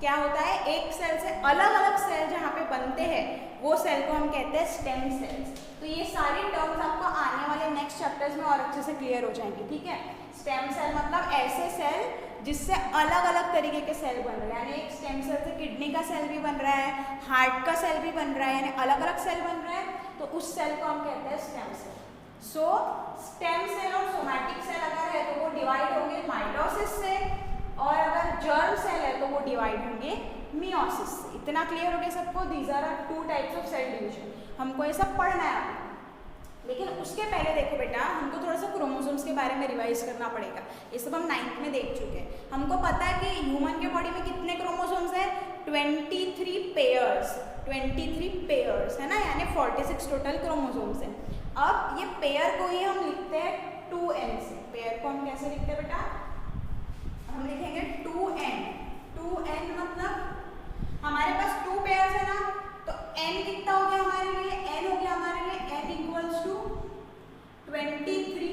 क्या होता है, एक सेल से अलग अलग सेल जहाँ पे बनते हैं वो सेल को हम कहते हैं स्टेम सेल्स। तो ये सारी टर्म्स आपको आने वाले नेक्स्ट चैप्टर्स में और अच्छे से क्लियर हो जाएंगे, ठीक है। स्टेम सेल मतलब ऐसे सेल जिससे अलग अलग तरीके के सेल बन रहे हैं, यानी एक स्टेम सेल से किडनी का सेल भी बन रहा है, हार्ट का सेल भी बन रहा है, यानी अलग अलग सेल बन रहे हैं, तो उस सेल को हम कहते हैं स्टेम सेल। सो स्टेम सेल और सोमैटिक सेल अगर है तो वो डिवाइड होंगे माइटोसिस से, और अगर जर्म सेल है तो वो डिवाइड होंगे मियोसिस से। इतना क्लियर हो गया सबको? These are 2 types of cell division. हमको ये सब पढ़ना है, लेकिन उसके पहले देखो बेटा, हमको थोड़ा सा क्रोमोसोम्स के बारे में रिवाइज करना पड़ेगा। ये सब हम 9th में देख चुके हैं। हमको पता है कि ह्यूमन के बॉडी में कितने क्रोमोसोम्स हैं? 23 पेयर्स, 23 पेयर्स है ना, यानी 46 टोटल क्रोमोसोम्स हैं। अब ये पेयर को ही हम लिखते हैं 2n से। पेयर को हम कैसे लिखते हैं बेटा? हम लिखेंगे 2n। 2n मतलब हमारे पास 2 पेयर्स है ना, तो n कितना हो गया हमारे लिए? n हो गया हमारे लिए n इक्वल्स टू 23,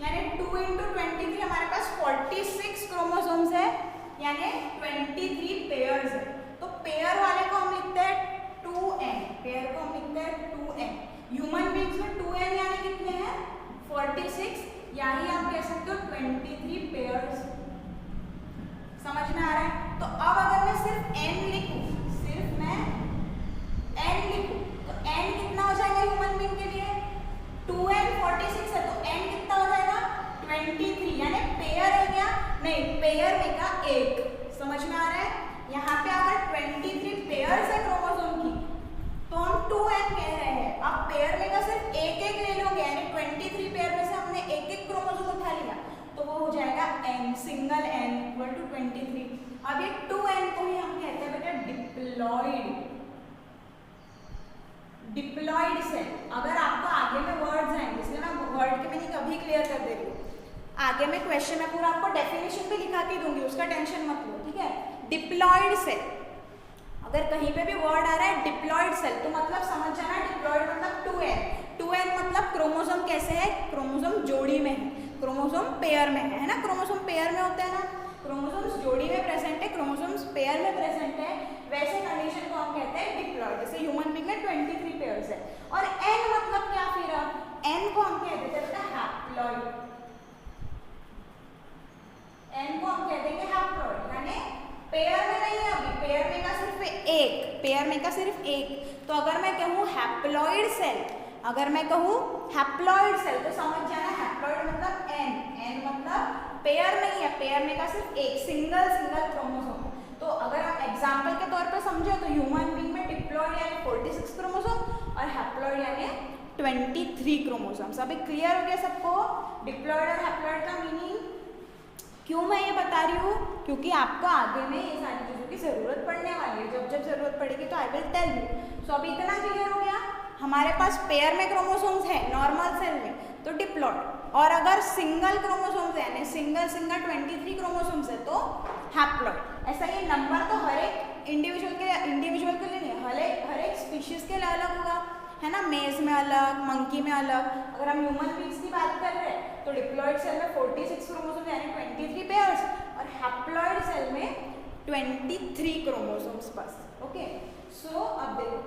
यानी 2 इंटू 23 हमारे पास 46 क्रोमोसोम्स है, यानी 23 पेयर्स है। तो पेयर वाले को हम लिखते हैं 2n, पेयर को हम लिखते हैं 2n। ह्यूमन बींग्स में 2n यानी कितने हैं? 46, यानी आप कह सकते हो 23 पेयर्स। समझ में आ रहा है? तो अब अगर मैं सिर्फ n लिखूं, सिर्फ मैं n लिखूं, तो n कितना हो जाएगा ह्यूमन बीइंग के लिए? 2n 46 है तो n कितना हो जाएगा? 23, यानी पेयर है क्या? नहीं, पेयर में का 1। समझ में आ रहा है? यहाँ पे अगर 23 पेयर्स है क्रोमोसोम की तो हम 2n कह रहे हैं। अब पेयर में का सिर्फ एक ले लोगे, यानी 23 पेयर में से हमने एक क्रोमोसोम उठा लिया, तो वो हो जाएगा n, single n equal to 23। अब ये 2n को ही हम कहते हैं बेटा डिप्लॉइड, डिप्लॉइड सेल। अगर आपको आगे में वर्ड्स आएंगे, इसलिए मैं वर्ड की मीनिंग अभी क्लियर कर दे रही हूँ। आगे में क्वेश्चन में पूरा आपको डेफिनेशन भी लिखा के दूंगी, उसका टेंशन मत लो, ठीक है। डिप्लॉइड सेल, अगर कहीं पे भी वर्ड आ रहा है डिप्लॉइड सेल तो मतलब समझ जाना डिप्लॉइड मतलब 2n। 2n मतलब क्रोमोसोम कैसे है? क्रोमोसोम जोड़ी में है, क्रोमोसोम पेयर में है ना। क्रोमोसोम पेयर में होता है ना, क्रोमोसोम्स जोड़ी में प्रेजेंट है, क्रोमोसोम्स पेयर में प्रेजेंट है, वैसे कंडीशन को हम कहते हैं डिप्लॉइड। जैसे ह्यूमन बीइंग में 23 पेयर्स है। और n मतलब क्या? फिर n को हम कह देते हैं हैप्लॉइड, n को हम कह देंगे हैप्लॉइड, यानी पेयर में नहीं है अभी, पेयर में का सिर्फ एक, पेयर में का सिर्फ एक। तो अगर मैं कहूँ हैप्लॉइड सेल, अगर मैं कहूँ हैप्लॉइड सेल तो समझ जाना हैप्लॉइड मतलब n, n मतलब पेयर नहीं है, पेयर में का सिर्फ एक, सिंगल क्रोमोसोम। तो अगर आप एग्जांपल के तौर पे समझो तो ह्यूमन बीइंग में डिप्लॉइड यानी 46 क्रोमोसोम और हैप्लॉइड यानी 23 क्रोमोसोम्स। अभी क्लियर हो गया सबको डिप्लॉइड और हैप्लॉइड का मीनिंग? क्यों मैं ये बता रही हूँ? क्योंकि आपको आगे में ये सारी चीज़ों की ज़रूरत पड़ने वाली है, जब जब ज़रूरत पड़ेगी तो आई विल टेल यू। सो अभी इतना क्लियर हो गया, हमारे पास पेयर में क्रोमोसोम्स है नॉर्मल सेल में तो डिप्लॉइड, और अगर सिंगल क्रोमोसोम्स है यानी सिंगल 23 क्रोमोसोम्स है तो हैप्लॉइड। ऐसा ये नंबर तो हर एक इंडिविजुअल के लिए नहीं, हर एक स्पीशीज़ के लिए अलग होगा, है ना। मेज में अलग, मंकी में अलग। अगर हम ह्यूमन बीइंग्स की बात कर रहे हैं तो डिप्लॉइड सेल में 46 क्रोमोसोम यानी 23 पेयर्स, और हैप्लॉइड सेल में 23 क्रोमोसोम्स बस। ओके, सो अब देखो,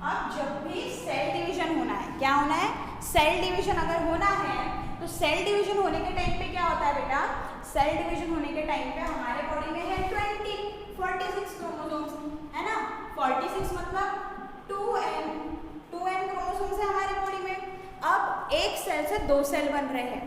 अब जब भी सेल डिवीजन होना है, क्या होना है? सेल डिवीजन अगर होना है तो सेल डिवीजन होने के टाइम पे क्या होता है बेटा? सेल डिवीजन होने के टाइम पे हमारे बॉडी में है 46 क्रोमोसोम्स, है ना। 46 मतलब 2n क्रोमोसोम्स है हमारे बॉडी में। अब एक सेल से 2 सेल बन रहे हैं,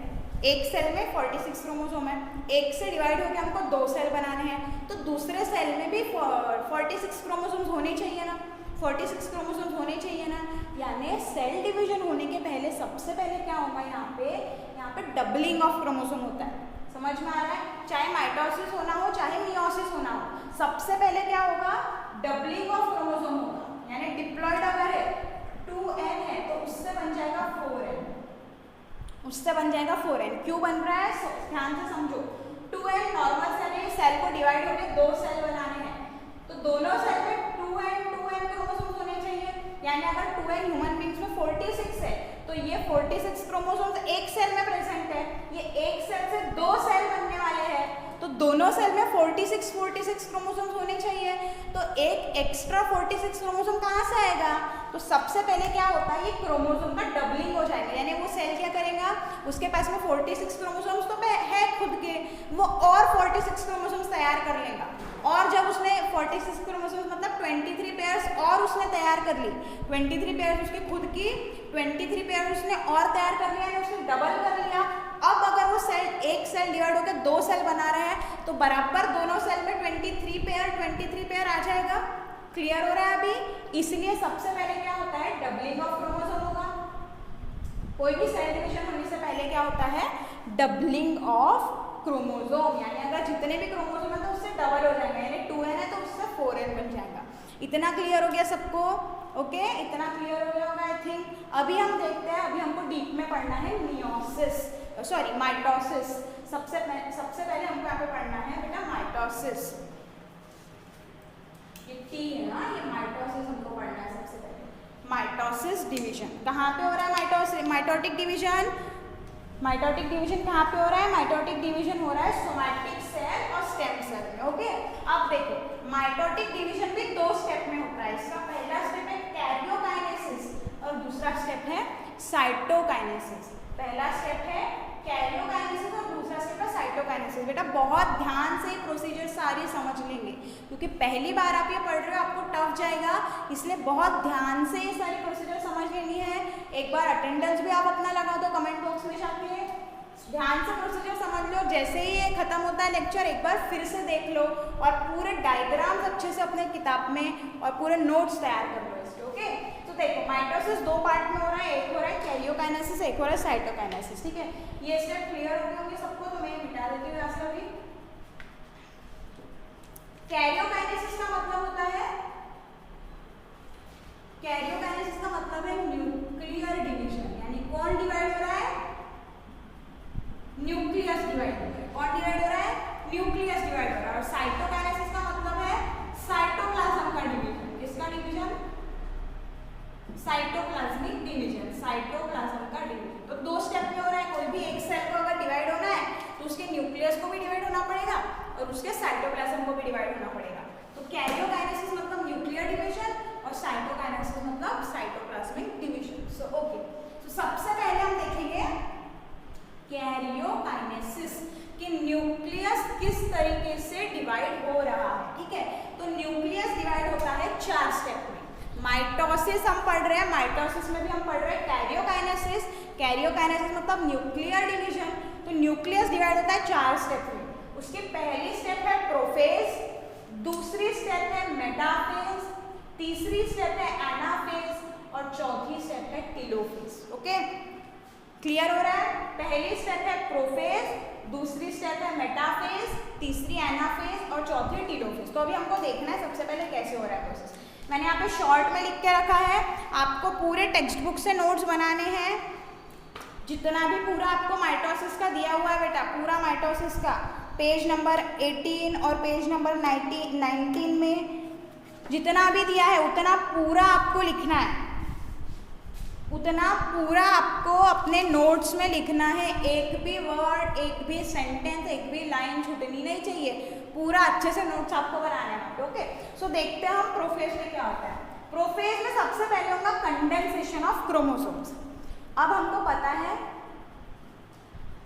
एक सेल में 46 क्रोमोसोम है, एक से डिवाइड होकर हमको 2 सेल बनाने हैं, तो दूसरे सेल में भी 46 क्रोमोसोम्स होने चाहिए ना, 46 क्रोमोसोम्स होने चाहिए ना। यानी सेल डिवीजन होने के पहले सबसे पहले क्या होगा? यहाँ पे डबलिंग ऑफ क्रोमोसोम होता है। समझ में आ रहा है? चाहे माइटोसिस होना हो चाहे मियोसिस होना हो, सबसे पहले क्या होगा? डबलिंग ऑफ क्रोमोसोम होगा। यानी डिप्लॉइड अगर है 2n है तो उससे बन जाएगा 4n, उससे बन जाएगा 4n। क्यों बन रहा है? ध्यान से समझो, दोनों सेल में 2n क्रोमोसोम्स होने चाहिए, यानी अगर 2n ह्यूमन बींग्स में 46 है तो ये 46 क्रोमोसोम्स एक सेल में प्रेजेंट है, ये एक सेल से दो सेल बनने वाले हैं, तो दोनों सेल में 46 क्रोमोसोम्स होने चाहिए। तो एक एक्स्ट्रा 46 क्रोमोसोम कहाँ से आएगा? तो सबसे पहले क्या होता है, ये क्रोमोसोम का डबलिंग हो जाएगा, यानी वो सेल क्या करेगा, उसके पास में 46 क्रोमोसोम्स तो है खुद के, वो और 46 क्रोमोसोम्स तैयार कर लेगा, और जब उसने 46 क्रोमोसोम्स मतलब 23 पेयर्स और उसने तैयार कर ली, 23 पेयर्स उसकी खुद की, 23 पेयर्स उसने और तैयार कर लिया, उसने डबल कर लिया। अब अगर वो सेल एक सेल डिवाइड होकर दो सेल बना रहा है तो बराबर दोनों सेल में 23 पेयर आ जाएगा। क्लियर हो रहा है अभी? इसलिए सबसे पहले क्या होता है, डबलिंग ऑफ क्रोमोसोम होगा। कोई भी सेल डिवीजन होने से पहले क्या होता है, डबलिंग ऑफ क्रोमोसोम, यानी अगर जितने भी क्रोमोसोम है तो उससे डबल हो जाएगा, यानी 2n है तो उससे 4n बन जाएगा। इतना क्लियर हो गया सबको? ओके, इतना क्लियर हो गया होगा आई थिंक। अभी हम देखते हैं, अभी हमको डीप में पढ़ना है माइटोसिस। सबसे पहले हमको यहाँ पे पढ़ना है बेटा माइटोसिस। ये टी है ना, ये माइटोसिस हमको पढ़ना है सबसे पहले। माइटोसिस डिवीजन कहाँ पे हो रहा है? माइटोटिक डिवीजन कहाँ पे हो रहा है? माइटोटिक डिवीजन हो रहा है सोमैटिक सेल और स्टेम सेल में। ओके, अब देखो माइटोटिक डिवीजन भी दो स्टेप में होता है। इसका पहला स्टेप है कैरियोकाइनेसिस और दूसरा स्टेप है साइटोकाइनेसिस। पहला स्टेप है कैरियोकाइनेसिस और दूसरा स्टेप है साइटोकाइनेसिस। बेटा बहुत ध्यान से प्रोसीजर सारी समझ लेंगे, क्योंकि पहली बार आप ये पढ़ रहे हो, आपको टफ जाएगा, इसलिए बहुत ध्यान से ये सारी प्रोसीजर समझ लेनी है। एक बार अटेंडेंस भी आप अपना लगा दो कमेंट बॉक्स में जाके, ध्यान से प्रोसीजर समझ लो। जैसे ही ये खत्म होता है लेक्चर, एक बार फिर से देख लो और पूरे डायग्राम्स अच्छे से अपने किताब में और पूरे नोट्स तैयार कर लो इसके। ओके, तो देखो माइटोसिस दो पार्ट में हो रहा है, एक हो रहा है कैरियोकाइनेसिस, एक हो रहा है साइटोकाइनेसिस। ठीक है, ये स्टेप क्लियर हो गए होंगे सबको, तो मैं मिटा देती हूँ यहाँ से अभी। कैरियोकाइनेसिस का मतलब होता है, कैरियोकाइनेसिस का मतलब है न्यूक्लियर डिवीजन, यानी कौन डिवाइड हो रहा है? न्यूक्लियस डिवाइड हो रहा है। कौन डिवाइड हो रहा है? न्यूक्लियस डिवाइड हो रहा है। और साइटोकाइनेसिस का मतलब है साइटोप्लाज्म का डिवीजन। किसका डिवीजन? साइटोप्लाज्मिक डिवीजन, साइटोप्लाज्म का डिवीजन। तो दो स्टेप में हो रहा है। कोई भी एक सेल को अगर डिवाइड होना है तो उसके न्यूक्लियस को भी डिवाइड होना पड़ेगा और उसके साइटोप्लाज्म को भी डिवाइड होना पड़ेगा। तो कैरियोकाइनेसिस मतलब न्यूक्लियर डिवीजन और साइटोकाइनेसिस मतलब साइटोप्लाज्मिक डिवीजन। सो ओके, तो सबसे पहले हम देखेंगे कैरियोकाइनेसिस कि न्यूक्लियस किस तरीके से डिवाइड हो रहा है। ठीक है, तो न्यूक्लियस डिवाइड होता है 4 स्टेप में। माइटोसिस हम पढ़ रहे हैं, माइटोसिस में भी हम पढ़ रहे हैं कैरियोकाइनेसिस। कैरियोकाइनेसिस मतलब न्यूक्लियर डिवीजन। तो न्यूक्लियस डिवाइड होता है 4 स्टेप में। उसकी पहली स्टेप है प्रोफेज, दूसरी स्टेप है मेटाफेज, तीसरी स्टेप है एनाफेज और चौथी स्टेप है टेलोफेज। ओके, क्लियर हो रहा है? पहली स्टेप है प्रोफेज, दूसरी स्टेप है मेटाफेज, तीसरी एनाफेज और चौथी टेलोफेज। तो अभी हमको देखना है सबसे पहले कैसे हो रहा है प्रोसेस। मैंने यहाँ पे शॉर्ट में लिख के रखा है, आपको पूरे टेक्स्ट बुक से नोट्स बनाने हैं। जितना भी पूरा आपको माइटोसिस का दिया हुआ है बेटा, पूरा माइटोसिस का पेज नंबर 18 और पेज नंबर 19 में जितना भी दिया है उतना पूरा आपको लिखना है, उतना पूरा आपको अपने नोट्स में लिखना है। एक भी वर्ड, एक भी सेंटेंस, एक भी लाइन छूटनी नहीं चाहिए। पूरा अच्छे से नोट्स आपको बनाना है। ओके, सो देखते हैं हम प्रोफेज में क्या होता है। प्रोफेज में सबसे पहले होगा कंडेंसेशन ऑफ क्रोमोसोम्स। अब हमको पता है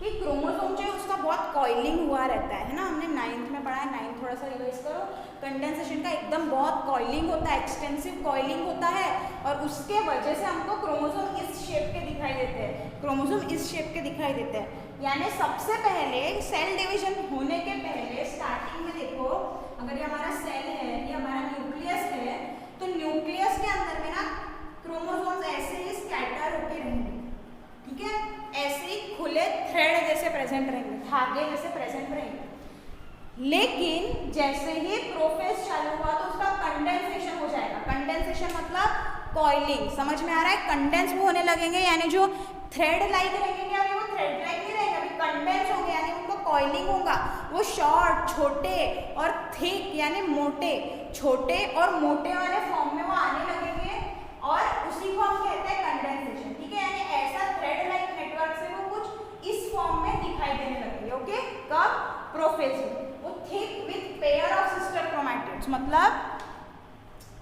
कि क्रोमोसोम जो है उसका बहुत कॉइलिंग हुआ रहता है ना, हमने 9th में पढ़ा है। 9th थोड़ा सा रिवाइज करो। कंडेंसेशन का एकदम बहुत कॉइलिंग होता है, एक्सटेंसिव कॉइलिंग होता है, और उसके वजह से हमको क्रोमोसोम इस शेप के दिखाई देते हैं। क्रोमोसोम इस शेप के दिखाई देते हैं। यानी सबसे पहले सेल डिवीजन होने के पहले स्टार्टिंग में देखो, अगर ये हमारा सेल है, ये हमारा न्यूक्लियस है, तो न्यूक्लियस के अंदर में ना क्रोमोसोम्स ऐसे ही स्कैटर होके रहेंगे। ठीक है, ऐसे ही खुले थ्रेड जैसे प्रेजेंट रहेंगे, धागे जैसे प्रेजेंट रहेंगे। लेकिन जैसे ही प्रोफेज चालू हुआ तो उसका कंडेंसेशन हो जाएगा। कंडेंसेशन मतलब कॉइलिंग, समझ में आ रहा है? कंडेंस होने लगेंगे, यानी जो थ्रेड लाइक रहेंगे अभी वो थ्रेड लाइक नहीं रहेंगे, अभी कंडेंस होंगे यानी उनका कॉइलिंग होगा वो शॉर्ट, छोटे और थिक यानी मोटे, छोटे और मोटे वाले फॉर्म में वो आने लगेंगे और उसी को हम कहते हैं कंडेंसेशन। ठीक है, यानी ऐसा थ्रेड लाइक नेटवर्क से वो कुछ इस फॉर्म में दिखाई देने लगेगी। ओके, कब? प्रोफेज में। वो thick with pair of sister chromatids, मतलब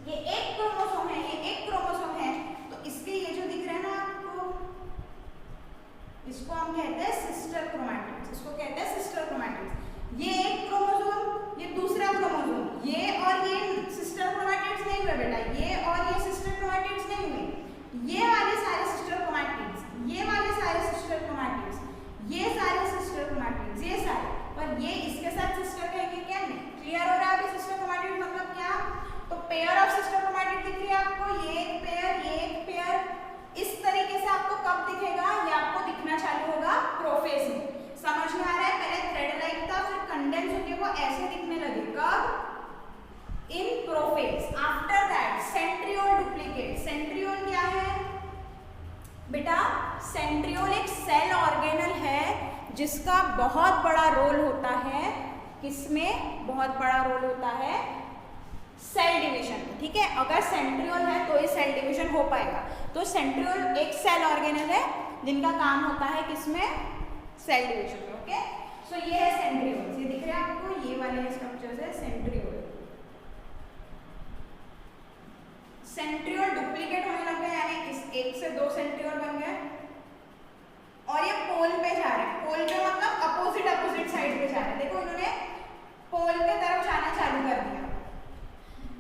ये एक क्रोमोसोम है, ये एक क्रोमोसोम है, तो इसके ये जो दिख रहे हैं ना आपको, इसको हम कहते हैं सिस्टर क्रोमैटिड्स, इसको कहते हैं सिस्टर क्रोमैटिड्स। ये एक क्रोमोसोम, ये दूसरा क्रोमोसोम, ये और ये सिस्टर क्रोमैटिड्स नहीं हुए बेटा, ये और ये सिस्टर क्रोमैटिड्स नहीं हुए, ये वाले सारे सिस्टर क्रोमैटिड्स, ये वाले सारे सिस्टर क्रोमैटिड्स, ये सारे सिस्टर क्रोमैटिड्स, ये सारे, पर ये इसके साथ सिस्टर कहेंगे क्या? नहीं। क्लियर हो रहा है अभी सिस्टर क्रोमैटिड मतलब क्या? तो पेयर ऑफ सिस्टर क्रोमैटिड दिख रही है आपको, ये एक पेयर, ये एक पेयर, इस तरीके से आपको कब दिखेगा? ये आपको दिखना चालू होगा प्रोफेज में। समझ में आ रहा है? पहले थ्रेड लाइक था, फिर कंडेंस होके वो ऐसे दिखने लगे, कब? In prophase. After that centriole duplicate. Centriole क्या है बेटा? सेंट्रियोल एक सेल ऑर्गेनल है जिसका बहुत बड़ा रोल होता है, किसमें बहुत बड़ा रोल होता है? सेल डिवीजन में। ठीक है, अगर सेंट्रियोल है तो ही सेल डिवीजन हो पाएगा। तो सेंट्रियोल एक सेल ऑर्गेनल है जिनका काम होता है किसमें? सेल डिवीजन में। ओके, सो ये है सेंट्रियोल, ये दिख रहे हैं आपको, ये वाले स्ट्रक्चर्स है सेंट्रियोल। सेंट्रियोल डुप्लीकेट होने लग गए, यानी इस एक से दो सेंट्रियोल बन गए और ये पोल पे जा रहे हैं। पोल पे मतलब अपोजिट साइड पे जा रहे हैं। देखो इन्होंने पोल के तरफ जाना चालू कर दिया।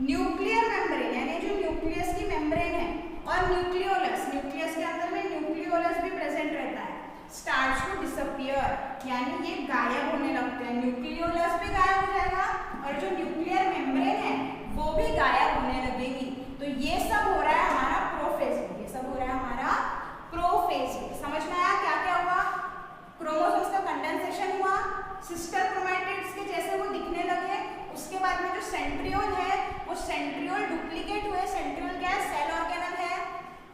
न्यूक्लियर मेम्ब्रेन यानी जो न्यूक्लियस की मेम्ब्रेन है और न्यूक्लियोलस, न्यूक्लियस के अंदर में न्यूक्लियोलस भी प्रेजेंट रहता है, स्टार्ट्स टू डिसअपियर, यानी ये गायब होने लगते हैं। न्यूक्लियोलस भी गायब हो जाएगा और जो न्यूक्लियर मेम्ब्रेन है वो भी गायब होने लगेगी। तो ये सब हो रहा है हमारा प्रोफेज में, ये सब हो रहा है हमारा प्रोफेज में। समझ में आया क्या क्या हुआ? क्रोमोसोम्स का कंडेंसेशन हुआ, सिस्टर क्रोमैटिड्स के जैसे वो दिखने लगे, उसके बाद में जो सेंट्रियोल है वो सेंट्रियोल डुप्लीकेट हुए। सेंट्रियोल क्या है? सेल ऑर्गेनल है।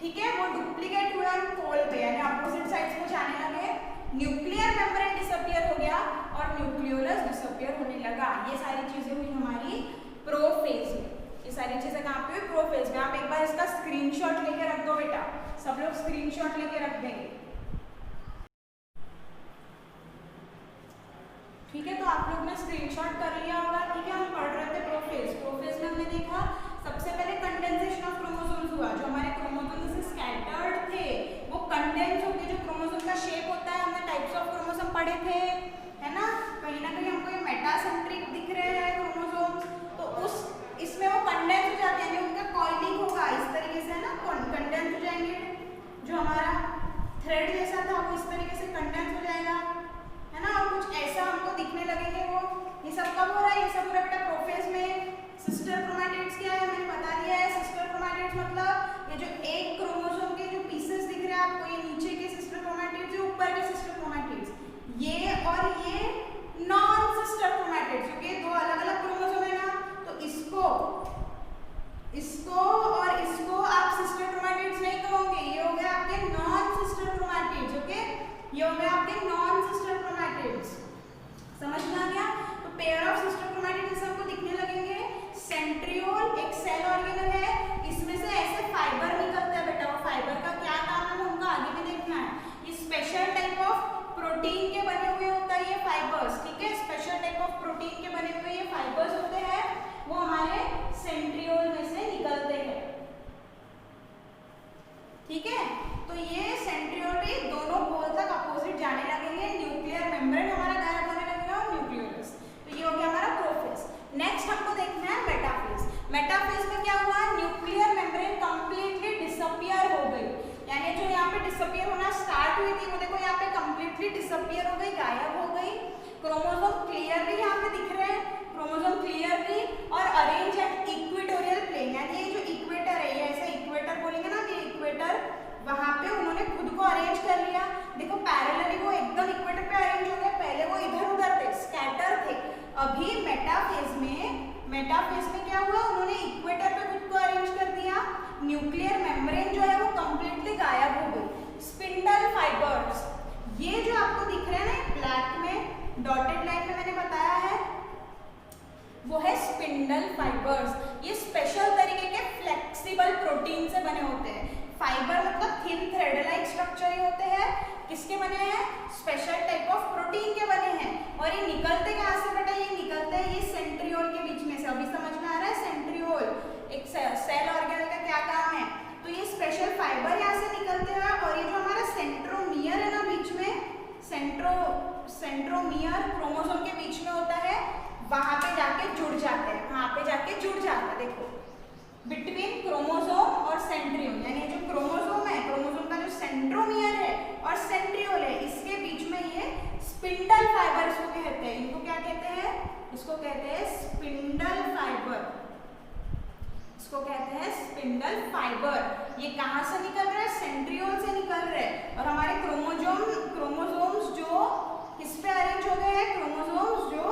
ठीक है, वो डुप्लीकेट हुए और पोल पे यानी अपोजिट साइड्स को जाने लगे। न्यूक्लियर मेम्ब्रेन डिसअपियर हो गया और न्यूक्लियोलस डिसअपियर होने लगा। ये सारी चीजें हुई हमारी प्रोफेज में। ये सारी चीजें कहाँ पे हुई? प्रोफेज में। आप एक बार इसका स्क्रीनशॉट लेके रख दो बेटा, सब लोग स्क्रीनशॉट लेके रख देंगे। ठीक है, तो आप लोग ने स्क्रीनशॉट कर लिया होगा। ठीक है, हम पढ़ रहे थे प्रोफेज। प्रोफेज में हमने देखा सबसे पहले कंडेंसेशन ऑफ क्रोमोसोम्स हुआ। जो हमारे क्रोमोसोम्स स्कैटर्ड थे वो कंडेंस होकर जो क्रोमोसोम का शेप होता है, हमने टाइप्स ऑफ क्रोमोसोम पढ़े थे, है ना कहीं हमको ये मेटासेंट्रिक दिख रहे हैं क्रोमोसोम्स, तो उस इसमें वो कंडेंस हो जाते हैं, उनका कॉइलिंग होगा इस तरीके से, है ना, कंडेंस हो जाएंगे। जो हमारा थ्रेड जैसा था वो इस तरीके से कंडेंस हो जाएगा, है ना, और कुछ ऐसा हमको दिखने लगेंगे वो। ये सब कब हो रहा है? ये सब हो रहा है बेटा प्रोफेज में। सिस्टर क्रोमैटिड्स क्या है मैंने बता दिया है। सिस्टर क्रोमैटिड्स मतलब ये जो एक क्रोमोसोम के जो पीसेस दिख रहे हैं आपको, ये नीचे के सिस्टर क्रोमैटिड्स, ये ऊपर के सिस्टर क्रोमैटिड्स, ये और ये नॉन सिस्टर क्रोमैटिड्स, क्योंकि दो अलग अलग क्रोमोसोम है ना, तो इसको और इसको आप सिस्टर क्रोमैटिड्स नहीं कहोगे, ये हो गए आपके नॉन सिस्टर क्रोमैटिड्स। ओके, ये हो गए आपके नॉन सिस्टर क्रोमैटिड्स। समझ में आ गया? तो पेयर ऑफ सिस्टर क्रोमैटिड्स सबको दिखने लगेंगे। सेंट्रियोल एक सेल ऑर्गेनल है, इसमें से ऐसे फाइबर निकलता है बेटा। वो फाइबर का क्या काम है वो हमको आगे भी देखना है। ये स्पेशल टाइप ऑफ प्रोटीन के बने हुए होता है ये फाइबर्स। ठीक है, स्पेशल टाइप ऑफ प्रोटीन के बने हुए ये फाइबर्स होते हैं, वो हमारे सेंट्रियोल में से निकलते हैं। ठीक है, तो ये सेंट्रियोल भी दोनों पोल तक अपोजिट जाने लगेंगे। न्यूक्लियर मेम्ब्रेन हमारा गायब होने लगेगा और न्यूक्लियोलस। तो ये हो गया हमारा प्रोफेज। नेक्स्ट हमको देखना है मेटाफेज। मेटाफेज में क्या हुआ? न्यूक्लियर मेम्ब्रेन कंप्लीटली डिसअपियर हो गई, यानी जो यहाँ पे डिसअपियर होना स्टार्ट हुई थी वो देखो यहाँ पे कंप्लीटली डिसअपियर हो गई, गायब हो गई। क्रोमोसोम क्लियरली यहाँ पे दिख रहे हैं, क्रोमोसोम क्लियरली और अरेंज एट इक्वेटोरियल प्लेन, यानी ये जो इक्वेटर है, ये ऐसे इक्वेटर बोलेंगे ना, ये इक्वेटर, वहां पे उन्होंने खुद को अरेंज कर लिया। देखो पैरेलली वो एकदम इक्वेटर पे अरेंज हो गए, पहले वो इधर उधर थे, स्कैटर थे। अभी मेटाफेज में क्या हुआ? उन्होंने इक्वेटर पे खुद को अरेंज कर दिया। न्यूक्लियर मेम्ब्रेन जो है वो कंप्लीटली गायब हो गई। स्पिंडल फाइबर्स, ये जो आपको दिख रहे हैं ना डॉटेड लाइन में मैंने बताया है वो है स्पिंडल फाइबर्स। ये स्पेशल तरीके के फ्लेक्सिबल प्रोटीन से बने होते हैं। फाइबर मतलब थिन थ्रेड लाइक स्ट्रक्चर ही होते हैं। किसके बने हैं? स्पेशल टाइप ऑफ प्रोटीन के बने हैं। और ये निकलते कहाँ से बेटा? ये निकलते हैं ये सेंट्रियोल के बीच में से। अभी समझ में आ रहा है? सेंट्रियोल एक सेल ऑर्गेनल का क्या काम है। तो ये स्पेशल फाइबर यहाँ से निकलते हैं और ये जो हमारा सेंट्रोमियर है ना बीच में, सेंट्रोमियर क्रोमोसोम के बीच में होता है, वहां पे जाके जुड़ जाते हैं। वहां पे जाके जुड़ जाता है। देखो बिटवीन क्रोमोसोम और सेंट्रियोल, यानी जो क्रोमोसोम है, क्रोमोसोम का जो सेंट्रोमियर है और सेंट्रियोल है, इसके बीच में ये स्पिंडल फाइबर इसको कहते हैं। इनको क्या कहते हैं? इसको कहते हैं स्पिंडल फाइबर। इसको कहते हैं स्पिंडल फाइबर। ये कहाँ से निकल रहा है? सेंट्रियोल से निकल रहे हैं। और हमारे क्रोमोसोम्स जो किस पे अरेंज हो गए हैं? क्रोमोसोम्स जो